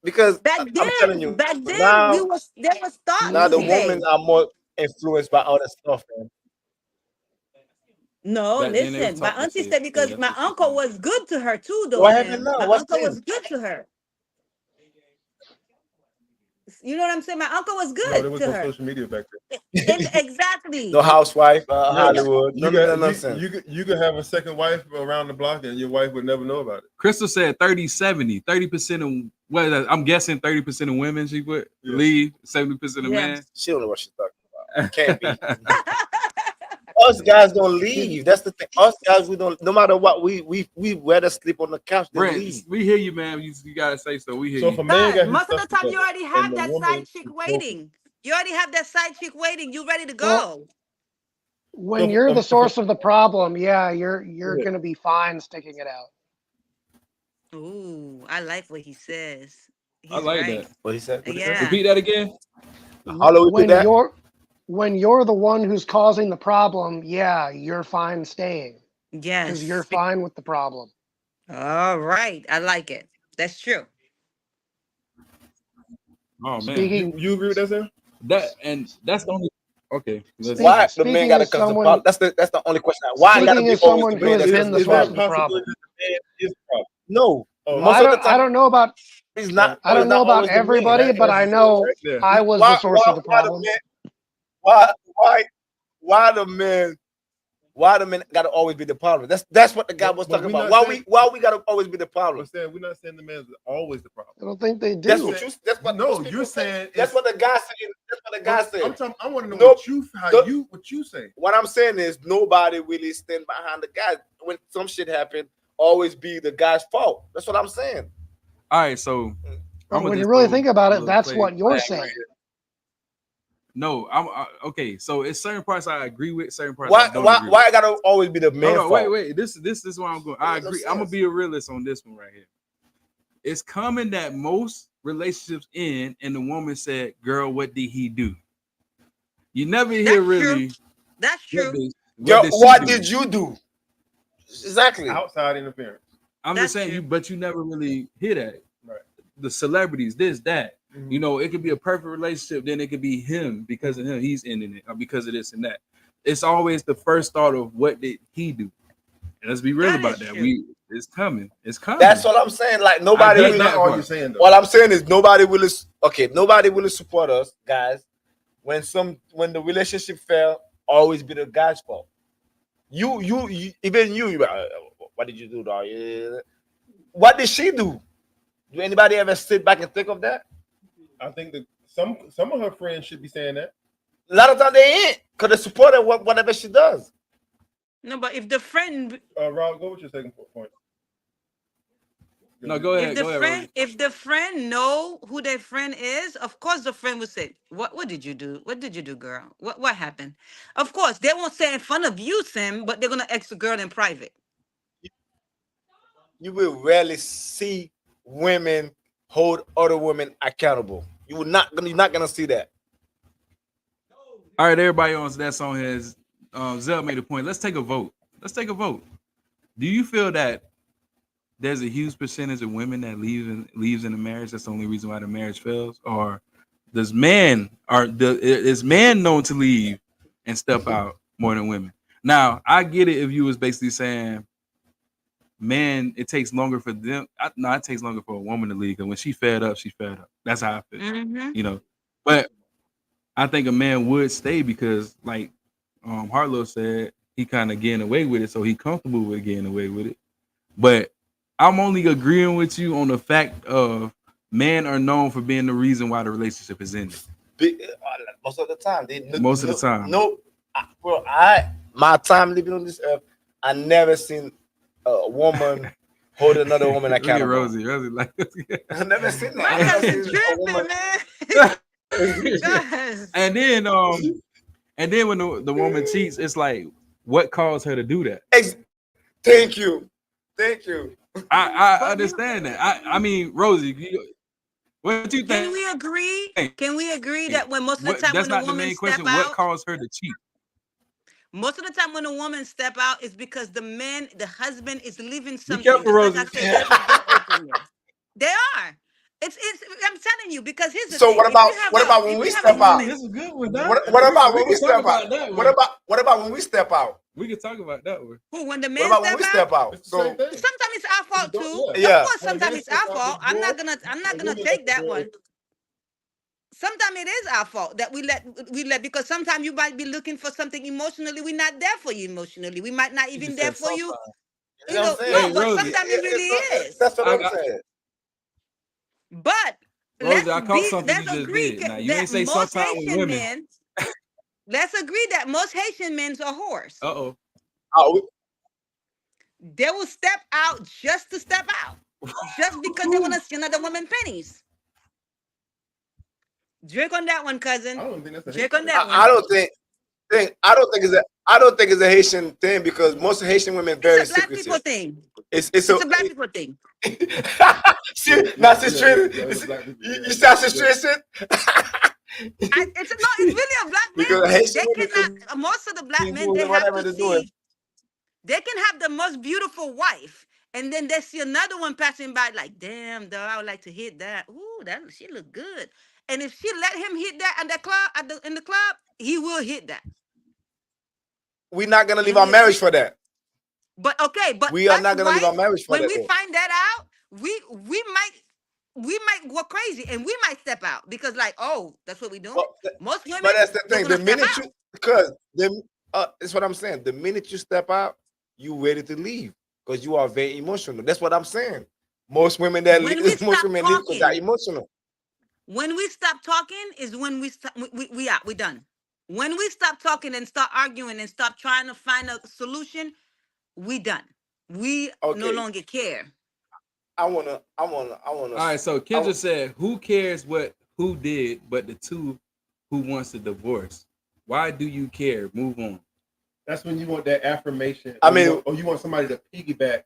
Because I'm telling you, back then now, there was thought. Now the women are more influenced by other stuff, man. No, listen. My auntie said because my uncle was good to her too, though. What happened now? My uncle was good to her. You know what I'm saying? My uncle was good there was to no her. social media back then. Exactly. No housewife, Hollywood. You could have a second wife around the block and your wife would never know about it. Crystal said 30-70. 30% of I'm guessing 30% of women she would leave, 70% of men. She don't know what she's talking about. Can't be. Us guys don't leave. That's the thing. Us guys, we don't. No matter what, we rather sleep on the couch than leave. We hear you, man. You gotta say so. We hear you. If a man got most of the time, you already have that side chick waiting. You already have that side chick waiting. You ready to go? Well, when you're the source of the problem, you're gonna be fine sticking it out. Ooh, I like what he says. I like that. What he said. Yeah. Repeat that again. When you're the one who's causing the problem, you're fine staying. Yes. Because you're fine with the problem. All right. I like it. That's true. Oh man. You agree with that, Sam? That's the only Okay. Why the man Speaking gotta as cause the someone, problem? That's the only question. Why gotta speaking be as always someone the who man has that's been the Is source there a of problem? the problem. possibility that the man is the problem? No, Oh, Well, most of the I time don't know about it's that, not. I It's don't know not about always the man. everybody, that but I answers it know right there. I was the Why source of the why the problem. man why why why the man why the men gotta always be the problem? That's what the guy was But talking we're about. not saying Why we gotta always be the problem? we're not saying the man is always the problem. I don't think they That's do. what you. That's what No, most people you're say. saying That's it's. what the guy said. That's what the guy But said. I'm talking. I want to know Nope. what you say. What I'm saying is nobody really stand behind the guy when some shit happen. Always be the guy's fault. That's what I'm saying. All right, so But I'm gonna when you just really throw think about a it, little that's play what you're flag right saying. here. No, okay. So it's certain parts I agree with, certain parts Why I don't why agree why with. I gotta always be the man Hold on, fault? wait. This is where I'm going. I That makes agree. no I'm gonna sense. be a realist on this one right here. It's common that most relationships end, and the woman said, "Girl, what did he do?" You never hear That's true. really That's what true. Girl, did she what do. did you do? Exactly. Outside interference. I'm That's just saying true. but you never really hear that. Right. The celebrities, this, that. Mhm. You know, it could be a perfect relationship, then it could be him because of him, he's ending it, or because of this and that. It's always the first thought of what did he do. And let's be real That about is that. true. It's coming. It's coming. That's what I'm saying. Like I nobody get really. That's that not all part. you're saying though. What I'm saying is nobody will. Nobody will support us, guys. When the relationship fail, always be the guy's fault. You even you. What did you do, dog? What did she do? Do anybody ever sit back and think of that? I think that some of her friends should be saying that. A lot of times they ain't, because they support her whatever she does. No, but if the friend, Rob, go with your second point. No, go ahead. Go ahead, Rosie. if the friend know who their friend is, of course the friend will say, "What did you do? What did you do, girl? What happened?" Of course, they won't say in front of you, Sam, but they're gonna ask the girl in private. You will rarely see women hold other women accountable. You're not gonna see that. All right, everybody on that song has Zell made a point. Let's take a vote. Do you feel that there's a huge percentage of women that leaves in a marriage? That's the only reason why the marriage fails, or is man known to leave and step out more than women? Now, I get it if you was basically saying, man, it takes longer for them. No, it takes longer for a woman to leave, because when she fed up, she fed up. That's how I feel. Mm-hmm. You know, but I think a man would stay because, like Harlow said, he kind of getting away with it, so he comfortable with getting away with it. But I'm only agreeing with you on the fact of men are known for being the reason why the relationship is ending. Most of the time, Most of the time. No, bro. My time living on this earth, I never seen a woman hold another woman Look at accountable. Rosie like I never seen My that. I never cousin seen a woman. tripping, man. Guys. and then when the woman cheats, it's like, what caused her to do that? Thank you. I understand that. I mean, Rosie, what do you think? Can we agree? Can we agree that when most of the time That's when a not the woman main step question. What out, caused her to cheat? most of the time when a woman step out is because the husband is leaving Be something. careful, Just like Rosie. I said, there's a door open there. They are. It's. I'm telling you, because here's the So thing. what about when If we you have a step out? woman, This is a good one, dog. What about We when we can talk step out? about that What one. about when we step out? We can talk about that one. when the What man about when we step step out, out? So sometimes it's our fault too. Of yeah, course, sometimes it's our fault. I'm not gonna take that one. Sometimes it is our fault that we let because sometimes you might be looking for something emotionally. We're not there for you emotionally. We might not you even just there said for you. sometimes. You You know know, what I'm no, saying? Hey, but Rosie. sometimes it really is. That's what I I'm got saying. But Rosie, I caught something you let's just agree did. Now you that ain't say most sometime with Haitian women. men. Let's agree that most Haitian men are whores. Uh-oh. They will step out just to step out, just because they want to see another woman pennies. Drink on that one, cousin. I don't think that's a Drink Haitian on thing. that one. I don't think it's a Haitian thing because most Haitian women very It's a black people secretive. thing. It's It's a black people thing. See, not situated. You start situation. It's really a black man Because thing. Haitian They women could cannot. Most of the black be men, doing they have whatever to they're doing. see. They can have the most beautiful wife, and then they see another one passing by, like, damn, dog, I would like to hit that. Ooh, she look good. And if she let him hit that in the club, he will hit that. We're not gonna leave our marriage for that. But okay, but we are us not gonna leave our white, marriage for when that. we Though. find that out, we might go crazy and we might step out because like, oh, that's what we're doing. Most women, But that's the they're thing. gonna The step minute out. you, because that's what I'm saying. The minute you step out, you ready to leave because you are very emotional. That's what I'm saying. Most women that When we leave, most stop women leave because they're talking, emotional. when we stop talking is when we stop. We done. When we stop talking and start arguing and stop trying to find a solution, we done. We no Okay. longer care. I wanna. All right, so Kendra said, "Who cares what who did, but the two who wants a divorce? Why do you care? Move on." That's when you want that affirmation. I mean, or you want somebody to piggyback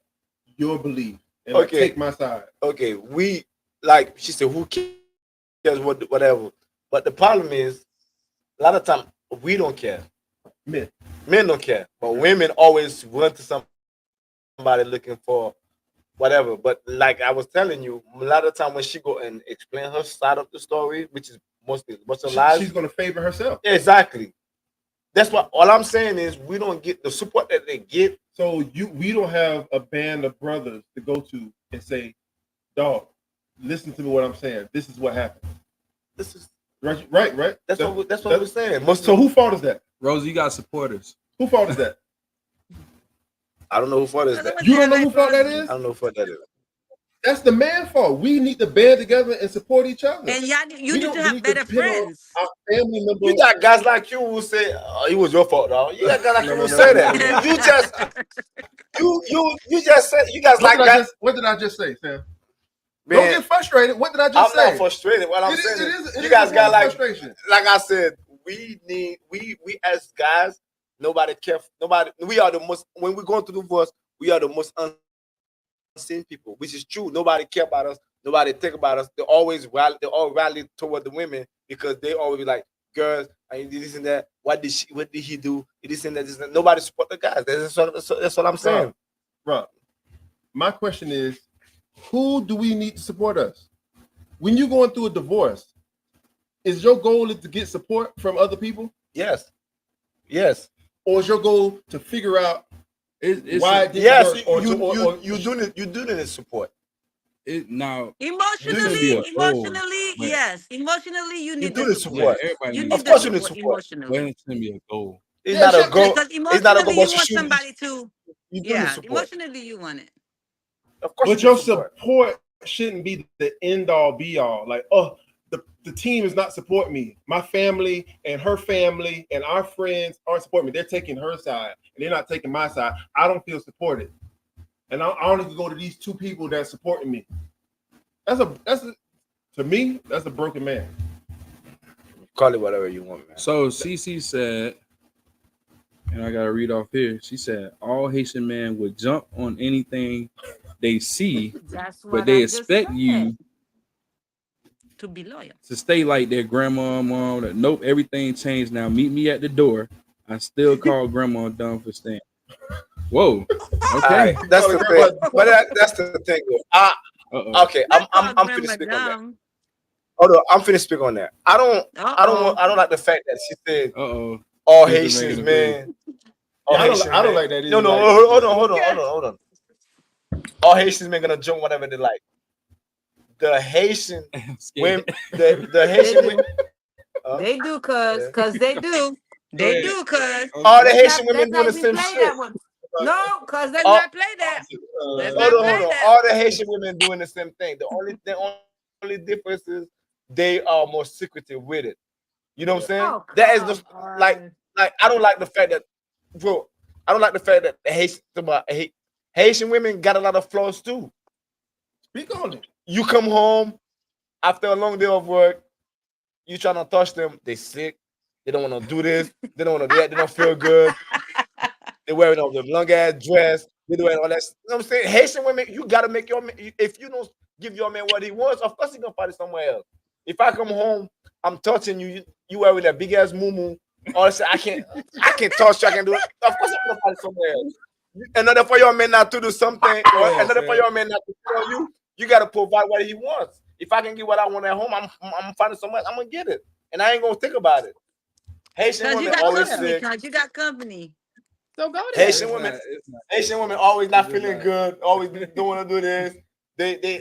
your belief and like, take my side. Okay, we like she said, who cares whatever. But the problem is, a lot of time we don't care. Men don't care, but women always run to somebody looking for whatever. But like I was telling you, a lot of time when she go and explain her side of the story, which is mostly lies, she's gonna favor herself. Exactly. That's what all I'm saying is we don't get the support that they get. So we don't have a band of brothers to go to and say, dog, listen to me what I'm saying. This is what happened. This is right. That's what we're saying. So who fault is that? Rosie, you got supporters. Who fault is that? I don't know who fault is that. You don't know who fault that is? I don't know who fault that is. That's the man fault. We need to band together and support each other. And y'all, you need to have better friends. Our family members. You got guys like you who say, "Oh, it was your fault, dog." You got guys like you who say that. You just, you just said you guys like that. What did I just say, Sam? Man, don't get frustrated. What did I just say? I'm not frustrated. What I'm saying is, you guys got like I said, we as guys, nobody care. Nobody. We are the most. When we go through divorce, we are the most unseen people, which is true. Nobody care about us. Nobody think about us. They all rally toward the women because they always be like, girls, I did this and that. What did he do? This and that. This and that. Nobody support the guys. That's what I'm saying. Bro, my question is, who do we need to support us? When you're going through a divorce, is your goal to get support from other people? Yes. Or is your goal to figure out why it didn't yes, work? You doing it support. Now emotionally, yes. Emotionally, you need the support. You need of course, you need support support. emotionally. It's gonna be a goal. It's not a goal. Because It's not a goal. emotionally, you want somebody to. Yeah, support. emotionally, you want it. Of course, but your support shouldn't be the end all be all. Like, oh, the team is not supporting me. My family and her family and our friends aren't supporting me. They're taking her side and they're not taking my side. I don't feel supported, and I only can go to these two people that are supporting me. To me, that's a broken man. Call it whatever you want, man. So CC said, and I gotta read off here. She said, all Haitian men would jump on anything they see, but they expect you to be loyal, to stay like their grandma, mom. That nope, everything changed now. Meet me at the door. I still call grandma dumb for staying. Whoa. Okay, right, that's the thing. But that's the thing. Okay, I'm finished speaking on that. Hold on, I'm finished speaking on that. I don't like the fact that she said all Haitians, man. I don't like that either. No, hold on. All Haitians men gonna jump whatever they like. The Haitian women, the Haitian women, they do, cause they do. They do, cause all the Haitian women doing the same shit. No, cause let's not play that. Hold on. All the Haitian women doing the same thing. The only difference is they are more secretive with it. You know what I'm saying? Oh, that is the like I don't like the fact that, bro. I don't like the fact that the Haitian women got a lot of flaws too. Speak on it. You come home after a long day of work, you trying to touch them, they sick, they don't want to do this, they don't want to do that, they don't feel good. They're wearing all them long ass dress, they're doing all that. You know what I'm saying? Haitian women, you gotta make your man, if you don't give your man what he wants, of course he's gonna find it somewhere else. If I come home, I'm touching you, you wearing that big ass moo. All I I can't touch you, I can do it. Of course I'm gonna find it somewhere else. In order for your man not to do something, or in order for your man not to tell you, you gotta provide what he wants. If I can get what I want at home, I'm finding somewhere, I'm gonna get it. And I ain't gonna think about it. Haitian Cause you women got always company. sick. Cause you got company. So go there. Haitian women, Haitian women always not feeling good. Always don't want to do this. They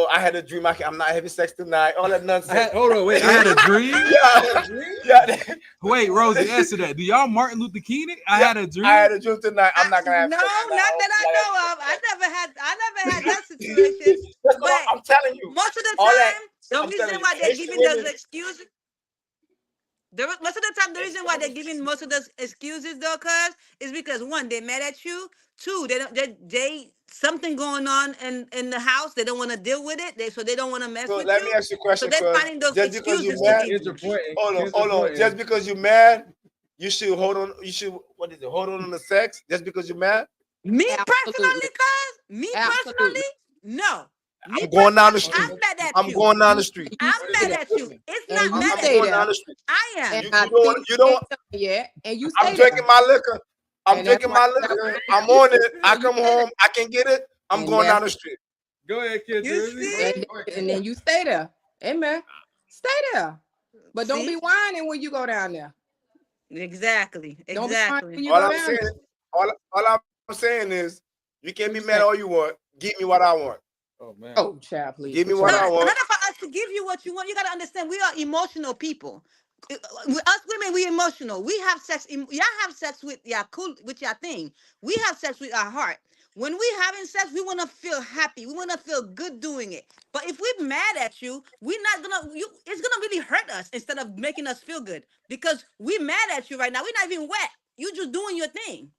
I had a dream. I'm not having sex tonight. All that nonsense. Hold on, wait. I had a dream. Yeah. Wait, Rosie, answer that. Do y'all Martin Luther King it? I had a dream. I had a dream tonight. I'm not gonna have No, sex not tonight. that I know of. I never had that situation. That's But what I'm telling you. most of the All that- time, the I'm telling reason you, why they're Haitian giving those women- excuses. Most of the time, the reason why they're giving most of those excuses, though, cuz, is because one, they're mad at you. Two, they something going on in the house. They don't want to deal with it. So they don't want to mess So with let you. me ask you a question. So they're Cuz, finding those just because you excuses. mad, to give you. hold on. Just because you're mad, you should hold on. You should hold on to sex. Just because you're mad. Me Absolutely. personally, cuz, Absolutely. no. I'm going down the street. I'm mad at I'm you. going down the street. I'm mad at you. It's And not you mad stay at going there. down the street. I am. And You I don't. think You don't. yet, and you I'm stay drinking my liquor. I'm And that's drinking why my you got liquor. work. I'm on it. I come home. I can get it. I'm And going down that's- the street. Go ahead, kid. You see? And then you stay there. Amen. Stay there. But don't See? be whining when you go down there. Exactly. Don't be whining Exactly. when you All go I'm down saying, there. all I'm saying is, you can be What you mad say? all you want. Give me what I want. Oh man. Oh, child, please. Give me What what you I In want. order for us to give you what you want, you gotta understand we are emotional people. Us women, we emotional. We have sex. Y'all have sex with y'all cool with your thing. We have sex with our heart. When we having sex, we want to feel happy. We want to feel good doing it. But if we're mad at you, we're not gonna. It's gonna really hurt us instead of making us feel good because we're mad at you right now. We're not even wet. You just doing your thing.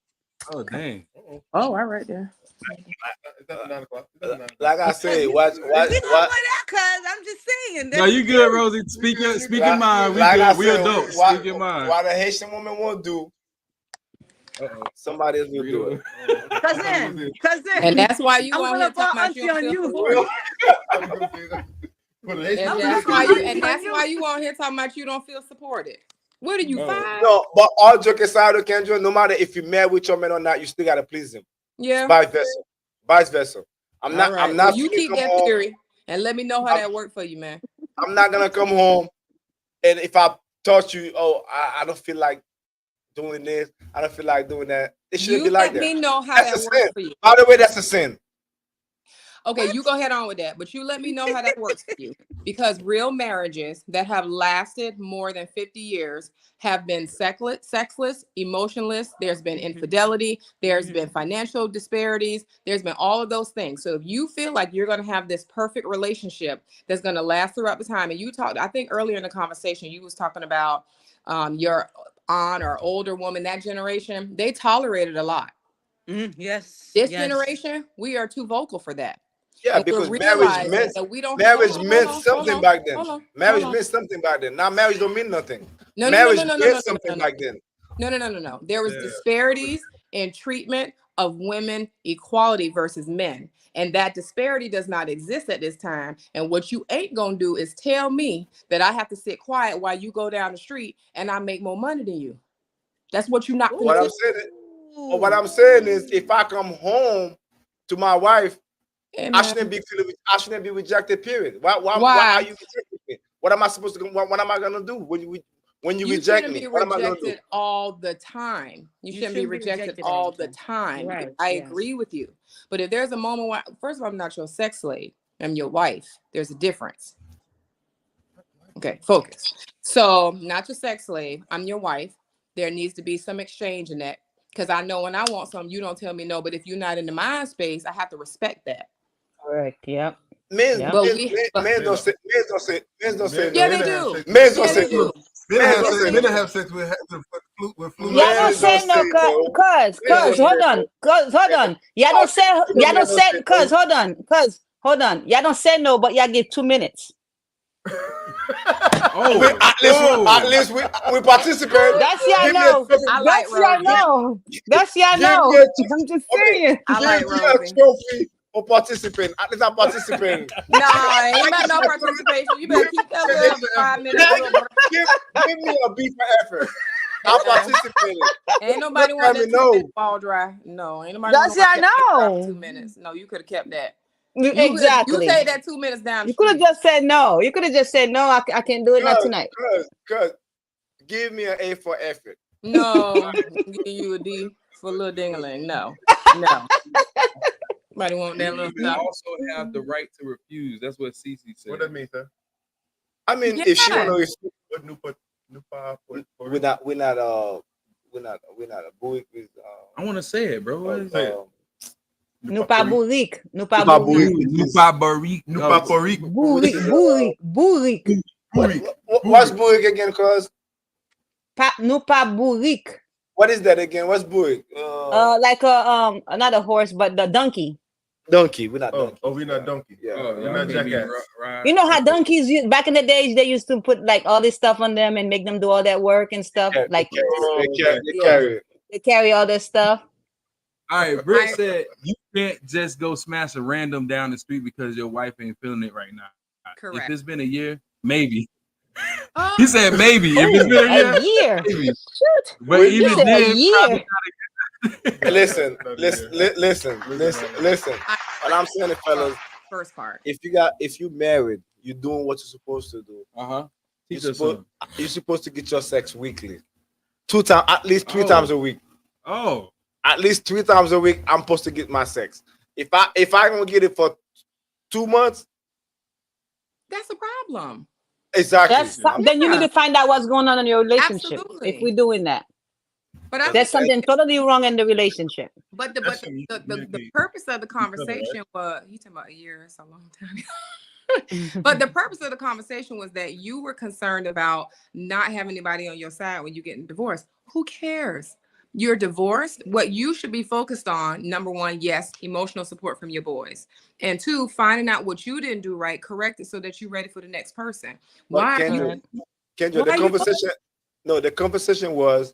Oh dang. Oh, all right there. Like I said, We watch. gonna put that, cuz I'm just saying. No, you good, Rosie. Speak your mind. We Like I good. We said, adults. what Speak your mind. a Haitian woman won't do, somebody else will do it. Cousin. And that's why you I'm on gonna here talking fall about you auntie don't on feel you. supported. And that's why you on here talking about you don't feel supported. What are you, 5? No, but all joking aside, Kendra, no matter if you're mad with your man or not, you still gotta please him. Yeah. Vice versa. I'm not. All right. I'm not. Well, you keep that home. theory and let me know how that worked for you, man. I'm not gonna come home, and if I taught you, I don't feel like doing this. I don't feel like doing that. It shouldn't be like that. Let me know how That's that a sin. works for you. By the way, that's a sin. Okay, you go ahead on with that, but you let me know how that works for you. Because real marriages that have lasted more than 50 years have been sexless, emotionless. There's been infidelity. There's been financial disparities. There's been all of those things. So if you feel like you're going to have this perfect relationship that's going to last throughout the time, and you talked, I think earlier in the conversation, you was talking about your aunt or older woman, that generation, they tolerated a lot. Yes. This generation, we are too vocal for that. Yeah, And because we're marriage meant that we don't something back then. Marriage meant something back then. Now marriage don't mean nothing. Marriage meant something back then. No. There was disparities in treatment of women equality versus men. And that disparity does not exist at this time. And what you ain't gonna do is tell me that I have to sit quiet while you go down the street and I make more money than you. That's what you're not gonna What I'm saying is if I come home to my wife, I shouldn't be rejected, period. Why are you rejecting me? What am I supposed to what am I gonna do when you reject me? What am I gonna do? All the time. You shouldn't be rejected all the time. Right. I agree with you. But if there's a moment where, first of all, I'm not your sex slave. I'm your wife. There's a difference. Okay, focus. So, not your sex slave. I'm your wife. There needs to be some exchange in that. Because I know when I want something, you don't tell me no. But if you're not in the mind space, I have to respect that. Correct. Yep. Men don't say yeah, they do. Men don't say no. Men have sex with fluke. Y'all don't say no, cuz hold on. Y'all don't say cuz hold on. Y'all don't say no, but y'all give 2 minutes. At least we participate. That's y'all know. That's y'all know. I'm just saying. I like Rosie. Trophy for participating. At least I'm participating. Nah, ain't about no participation. You better keep that little 5 minutes. Give me a beat for effort. I'm participating. Ain't nobody want that 2 minutes ball dry. No, ain't nobody. That's y'all know. 2 minutes. No, you could have kept that. Exactly. You take that 2 minutes down. You could have just said no. You could have just said no. I can't do it not tonight. Give me an A for effort. No, I'm giving you a D for little dingling. No. Somebody want that little You stuff. also have the right to refuse. That's what Cece said. What that mean, sir? I mean, if she wanna refuse, we're not a buick with. I want to say it, bro. What is it? Nous pas bourrique. Nous pas Nous bourrique. pas bourrique. Nous pas bourrique. Bourrique. What's buick again, cuz? Nous pas bourrique. What is that again? What's buick? Like not a horse, but the donkey. Donkey. We're not donkey. Oh, we're not donkey. Yeah. We're not jackass. You know how donkeys back in the days they used to put like all this stuff on them and make them do all that work and stuff. Like they carry all this stuff. All right, Britt said you can't just go smash a random down the street because your wife ain't feeling it right now. Correct. If it's been a year, maybe. He said maybe. If it's been a year, maybe. Shoot. But even then, listen. What I'm saying, fellas. First part. If you married, you're doing what you're supposed to do. You're supposed to get your sex weekly, 2 times, at least 3 times a week. At least 3 times a week, I'm supposed to get my sex. If I don't get it for 2 months, that's a problem. Exactly. Then you need to find out what's going on in your relationship. Absolutely. If we're doing that, but there's something totally wrong in the relationship. But the purpose of the conversation was, you talking about a year, it's a long time. But the purpose of the conversation was that you were concerned about not having anybody on your side when you're getting divorced. Who cares? You're divorced. What you should be focused on, number 1, yes, emotional support from your boys. And 2, finding out what you didn't do right, correct it so that you're ready for the next person. Kendra, the conversation was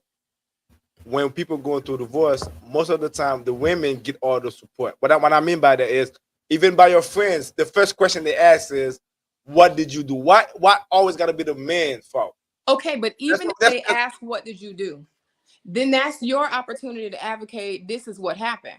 when people going through divorce, most of the time the women get all the support. But what I mean by that is, even by your friends, the first question they ask is, what did you do? Why always got to be the man's fault? Okay, but even if they ask, what did you do? Then that's your opportunity to advocate, this is what happened,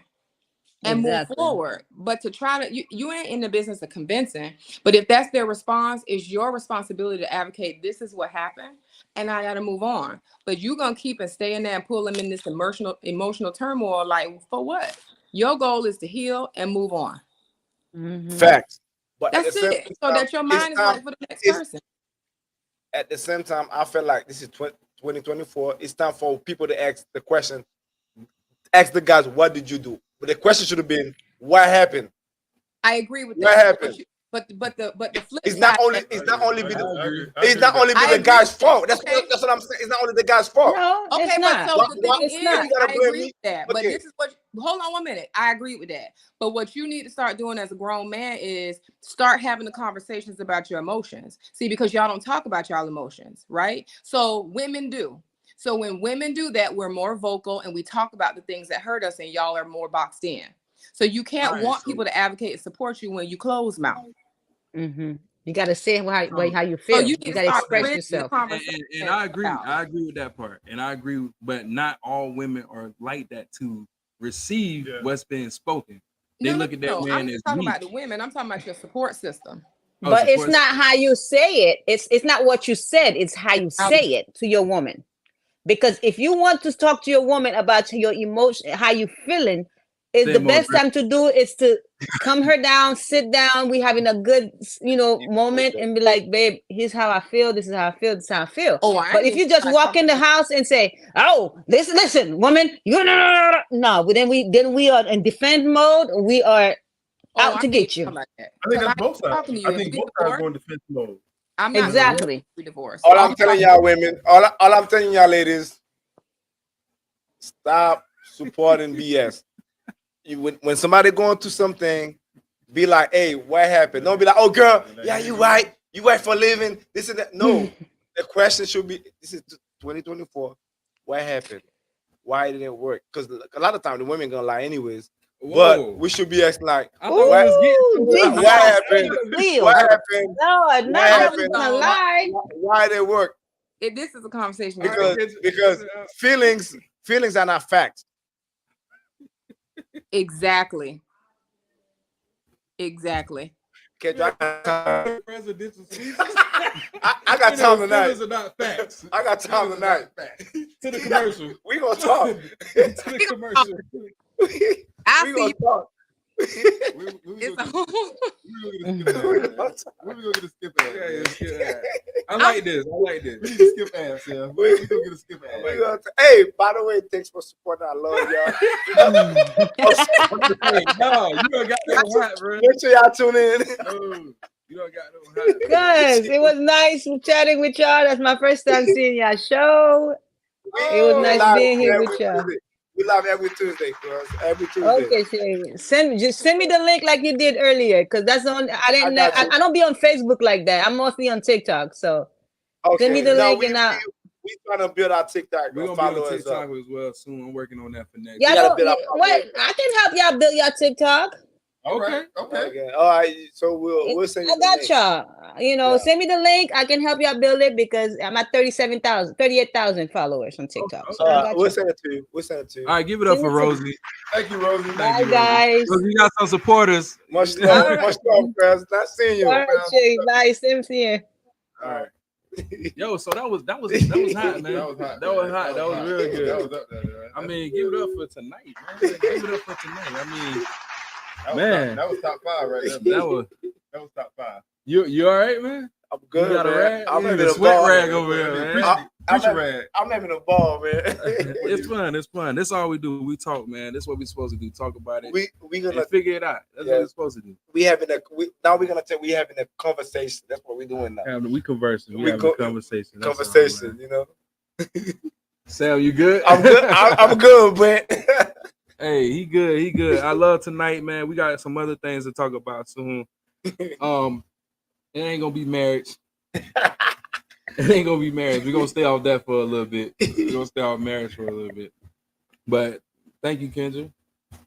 and move forward. But to try to, you ain't in the business of convincing, but if that's their response, it's your responsibility to advocate, this is what happened, and I got to move on. But you're going to keep and stay in there and pull them in this emotional turmoil, like, for what? Your goal is to heal and move on. Facts. But that's it. So that your mind is right for the next person. At the same time, I feel like this is 2024. It's time for people to ask the question. Ask the guys, what did you do? But the question should have been, what happened? I agree with that. What happened? But the flip it's not only the guy's fault. That's what I'm saying. It's not only the guy's fault. No, okay, but so the thing is, I agree with that. Okay. But this is what. Hold on 1 minute. I agree with that. But what you need to start doing as a grown man is start having the conversations about your emotions. See, because y'all don't talk about y'all emotions, right? So women do. So when women do that, we're more vocal and we talk about the things that hurt us, and y'all are more boxed in. So you can't want people to advocate and support you when you close mouth. You got to say how you feel. You got to express yourself. And I agree. I agree with that part. And I agree, but not all women are like that to receive what's being spoken. They look at that man as talking about the women. I'm talking about your support system. But it's not how you say it. It's not what you said. It's how you say it to your woman. Because if you want to talk to your woman about your emotion, how you feeling, is the best time to do is to calm her down, sit down. We having a good, moment, and be like, babe, here's how I feel. This is how I feel. This is how I feel. But if you just walk in the house and say, oh, listen, woman, no, then we are in defend mode. We are out to get you. I think that's both sides. I think both sides go in defense mode. I'm not exactly divorced. All I'm telling y'all women, all I'm telling y'all ladies, stop supporting BS. When somebody going through something, be like, hey, what happened? Don't be like, oh girl, yeah, you right for living, this and that. No, the question should be, this is 2024, what happened? Why didn't it work? Because a lot of times the women gonna lie anyways. But we should be asking like, what happened? What happened? No, not gonna lie. Why did it work? This is a conversation because feelings are not facts. Exactly. Presidential I got time tonight. Feelings are not facts. I got time tonight. To the commercial. We gonna talk. To the commercial. I We see. gonna talk. It's Where we gonna get a skip ass? I like this. I like this. We need a skip ass, yeah. We gonna get a skip ass. Hey, by the way, thanks for supporting. I love Hey, no, you don't got no hot, bro. y'all. Make sure y'all tune in. No, you don't got no hot. Guys, it was nice chatting with y'all. That's my first time seeing y'all show. It was nice being here with y'all. We live every Tuesday, girls. Every Tuesday. Okay, Shay. Send me the link like you did earlier, because that's the only I don't be on Facebook like that. I'm mostly on TikTok. So send me the link and I. We trying to build our TikTok. We're gonna be on TikTok as well soon. I'm working on that for next. Yeah, I can help y'all build your TikTok. Okay. All right. So we'll send you. I got y'all. Send me the link. I can help y'all build it because I'm at 38,000 followers on TikTok. So we'll send it to you. All right, give it up for Rosie. Thank you, Rosie. Bye, guys. Rosie, you got some supporters. Much love, guys. Not seeing you. All right, Shay. Bye. Same to you. All right. Yo, so that was hot, man. That was hot. That was hot. That was real good. That was up there, right? I mean, give it up for tonight, man. Give it up for tonight. I mean, that was top 5 right there. That was top 5. You all right, man? I'm good. You got a rag? I'm having having a sweat rag over here, man. I'm having a ball, man. It's fun. It's fun. That's all we do. We talk, man. That's what we're supposed to do. Talk about it. We gonna figure it out. That's what we're supposed to do. We having a conversation. That's what we're doing now. We conversing. We having a conversation. Conversation, you know. Sam, you good? I'm good. I'm good, Brent. Hey, he good. He good. I love tonight, man. We got some other things to talk about soon. It ain't gonna be marriage. It ain't gonna be marriage. We're gonna stay off that for a little bit. We're gonna stay off marriage for a little bit. But thank you, Kendra.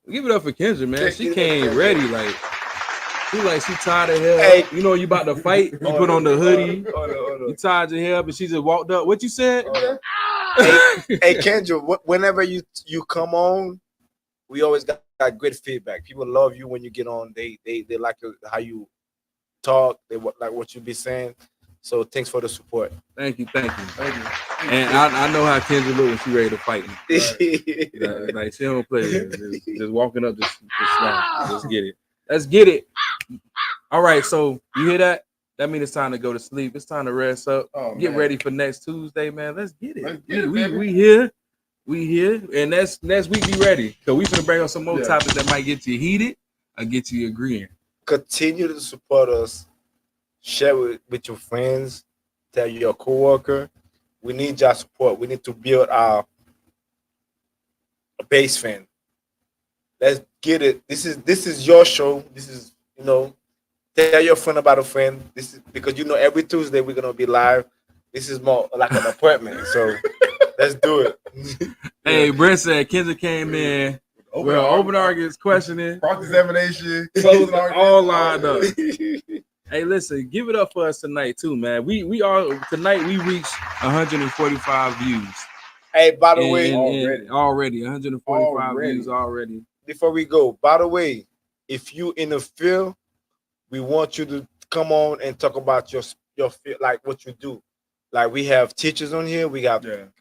Give it up for Kendra, man. She came ready, she tied her hair. Hey. You know you about to fight. You put on the hoodie. You tied your hair up, and she just walked up. What you said? Hey, Kendra. Whenever you come on, we always got great feedback. People love you when you get on. They like how you talk. They like what you be saying. So thanks for the support. Thank you. And I know how Kendra look when she ready to fight me. Right? Like she don't play. Just walking up, just slap. Let's get it. Let's get it. All right. So you hear that? That means it's time to go to sleep. It's time to rest up. Get ready for next Tuesday, man. Let's get it. We here. We here. And next week be ready. Because we finna bring up some more topics that might get you heated or get you agreeing. Continue to support us. Share with your friends. Tell your coworker. We need your support. We need to build our base fan. Let's get it. This is your show. This is, tell your friend about a friend. This is because every Tuesday we're gonna be live. This is more like an appointment. So let's do it. Hey, Brent said Kendra came in. Open arguments, questioning, cross-examination, closing all lined up. Hey, listen, give it up for us tonight too, man. We are tonight. We reached 145 views. Hey, by the way, already 145 views already. Before we go, by the way, if you in the field, we want you to come on and talk about your field, like what you do. Like we have teachers on here. We need to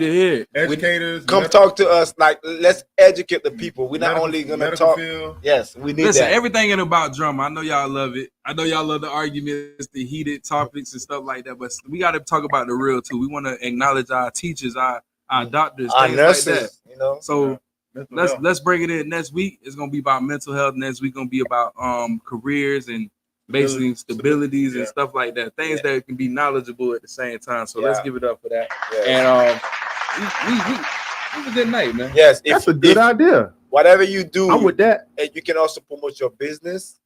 hear educators. Come talk to us. Like let's educate the people. We're not only gonna talk. Field. Yes, we need that. Everything in about drama. I know y'all love it. I know y'all love the arguments, the heated topics and stuff like that. But we got to talk about the real too. We want to acknowledge our teachers, our doctors, our things nurses. Like that. So let's bring it in next week. It's gonna be about mental health. Next week gonna be about careers and basically stabilities and stuff like that. Things that can be knowledgeable at the same time. So let's give it up for that. And it was a good night, man. Yes, that's a good idea. Whatever you do, I'm with that. And you can also promote your business.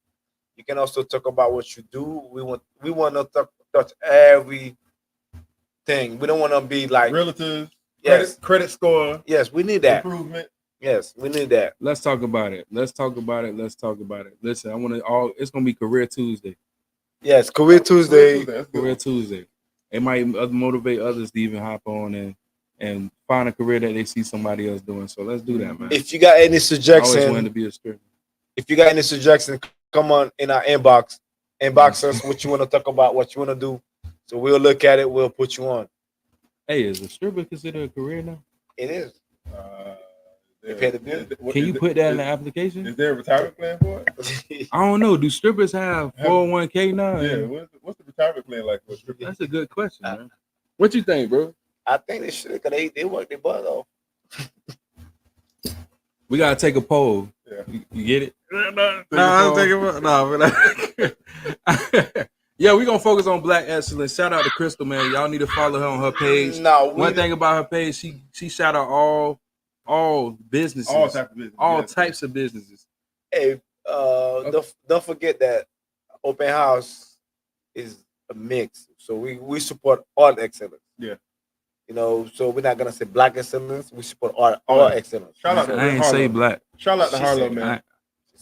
You can also talk about what you do. We want to touch everything. We don't want to be like relatives. Yes, credit score. Yes, we need that improvement. Yes, we need that. Let's talk about it. Listen, I want to it's gonna be Career Tuesday. Yes, Career Tuesday. Career Tuesday. It might motivate others to even hop on and find a career that they see somebody else doing. So let's do that, man. If you got any suggestions, I always wanted to be a stripper. If you got any suggestions, come on in our inbox. Inbox us what you want to talk about, what you want to do. So we'll look at it. We'll put you on. Hey, is a stripper considered a career now? It is. They pay the bill. Can you put that in the application? Is there a retirement plan for it? I don't know. Do strippers have 401k now? Yeah. What's the retirement plan like for strippers? That's a good question, man. What you think, bro? I think they should, because they work their butt off. We gotta take a poll. Yeah. You get it? No, I'm taking a no. Yeah, we're gonna focus on Black excellence. Shout out to Crystal, man. Y'all need to follow her on her page. One thing about her page, she shout out all businesses, all types of businesses. Hey, don't forget that open house is a mix. So we support all excellence. Yeah. You know, so we're not gonna say Black excellence. We support all excellence. Shout out to I ain't say Black. Shout out to Harlow, man.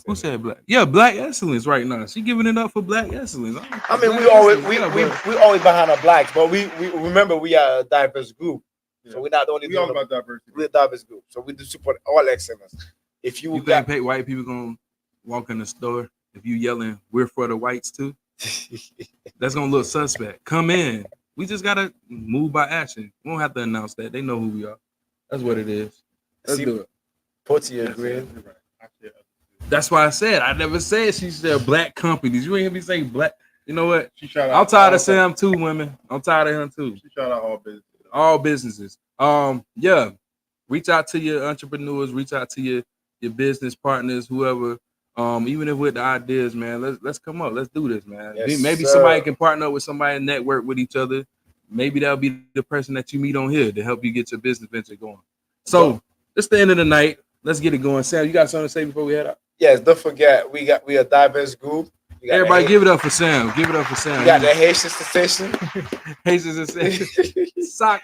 Who said Black? Yeah, Black excellence right now. She giving it up for Black excellence. I mean, we always behind our Blacks, but we remember we are a diverse group. Yeah. So we're not the only. We all about diversity. We're a diverse group, so we do support all excellence. If you think white people gonna walk in the store if you yelling "We're for the whites too," that's gonna look suspect. Come in. We just gotta move by action. We don't have to announce that. They know who we are. That's what it is. Let's do it. Portia agreed. That's why I said I never said she said Black companies. You ain't hear me say Black. You know what? I'm tired of saying too, women. I'm tired of him too. She shout out all businesses. All businesses. Yeah. Reach out to your entrepreneurs. Reach out to your business partners, whoever. Even if with the ideas, man, let's come up. Let's do this, man. Yes, maybe somebody can partner up with somebody and network with each other. Maybe that'll be the person that you meet on here to help you get your business venture going. So it's the end of the night. Let's get it going. Sam, you got something to say before we head out? Yes, don't forget we a diverse group. Everybody give it up for Sam. Give it up for Sam. We got the Haitian sensation. Haitian sensation. Sac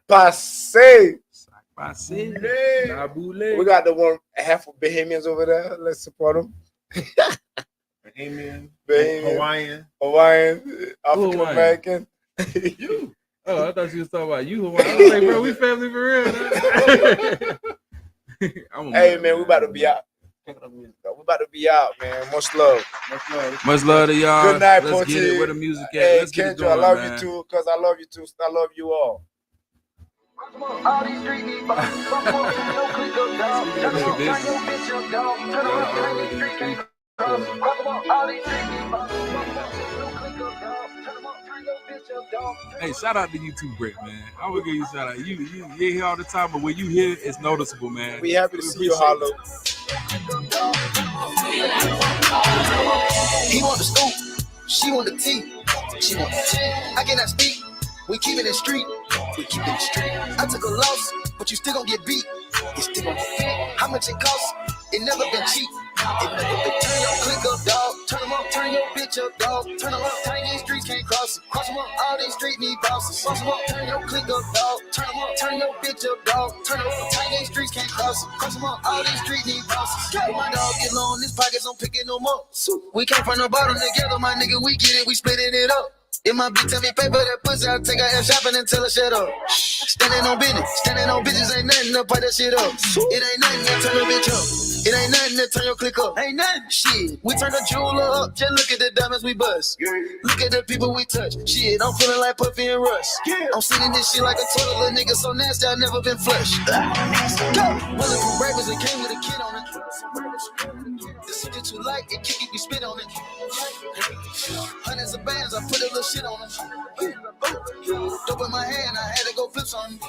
passe. Naboule. We got the one half of Bahamians over there. Let's support them. Bahamian, Hawaiian, African American. You. Oh, I thought you was talking about you, Hawaiian. I was like, bro, we family for real. Hey, man, we about to be out. We about to be out, man. Much love. Much love to y'all. Good night, Let's get it where the music at. Hey, Let's get it Kendra, going, I love man. you too, because I love you too. I love you all. Hey, shout out to you too, Brick, man. I will give you a shout out. You ain't here all the time, but when you here, it's noticeable, man. We happy to see you, Harlow. He want the scoop, she want the tea. She want the tea. I cannot speak. We keep it in street. We keep it in street. I took a loss, but you still gon' get beat. You still gon' get beat. How much it costs? It never been cheap. It never been. Turn your click up, dog. Turn them up. Turn your bitch up, dog. Turn them up. Tiny streets can't cross it. Cross them up. All these streets need bosses. Cross them up. Turn your click up, dog. Turn them up. Turn your bitch up, dog. Turn them up. Tiny streets can't cross it. Cross them up. All these streets need bosses. When my dog get low in his pockets, I'm picking them up. We came from the bottom together, my nigga. We get it. We splitting it up. If my bitch tell me paper that pussy, I'll take her ass shopping and tell her shut up. Standing on business, standing on bitches ain't nothing to pipe that shit up. It ain't nothing to turn a bitch up. It ain't nothing to turn your click up. Ain't nothing. Shit, we turn the jeweler up. Just look at the diamonds we bust. Look at the people we touch. Shit, I'm feeling like Puffy and Rush. I'm singing this shit like a toilet, little nigga so nasty, I never been flushed. Bulletproof rappers and came with a kid on it. This shit you like, it kick it, we spit on it. Hundreds of bands, I put a little shit on them. Dope in my hand, I had to go flip on them.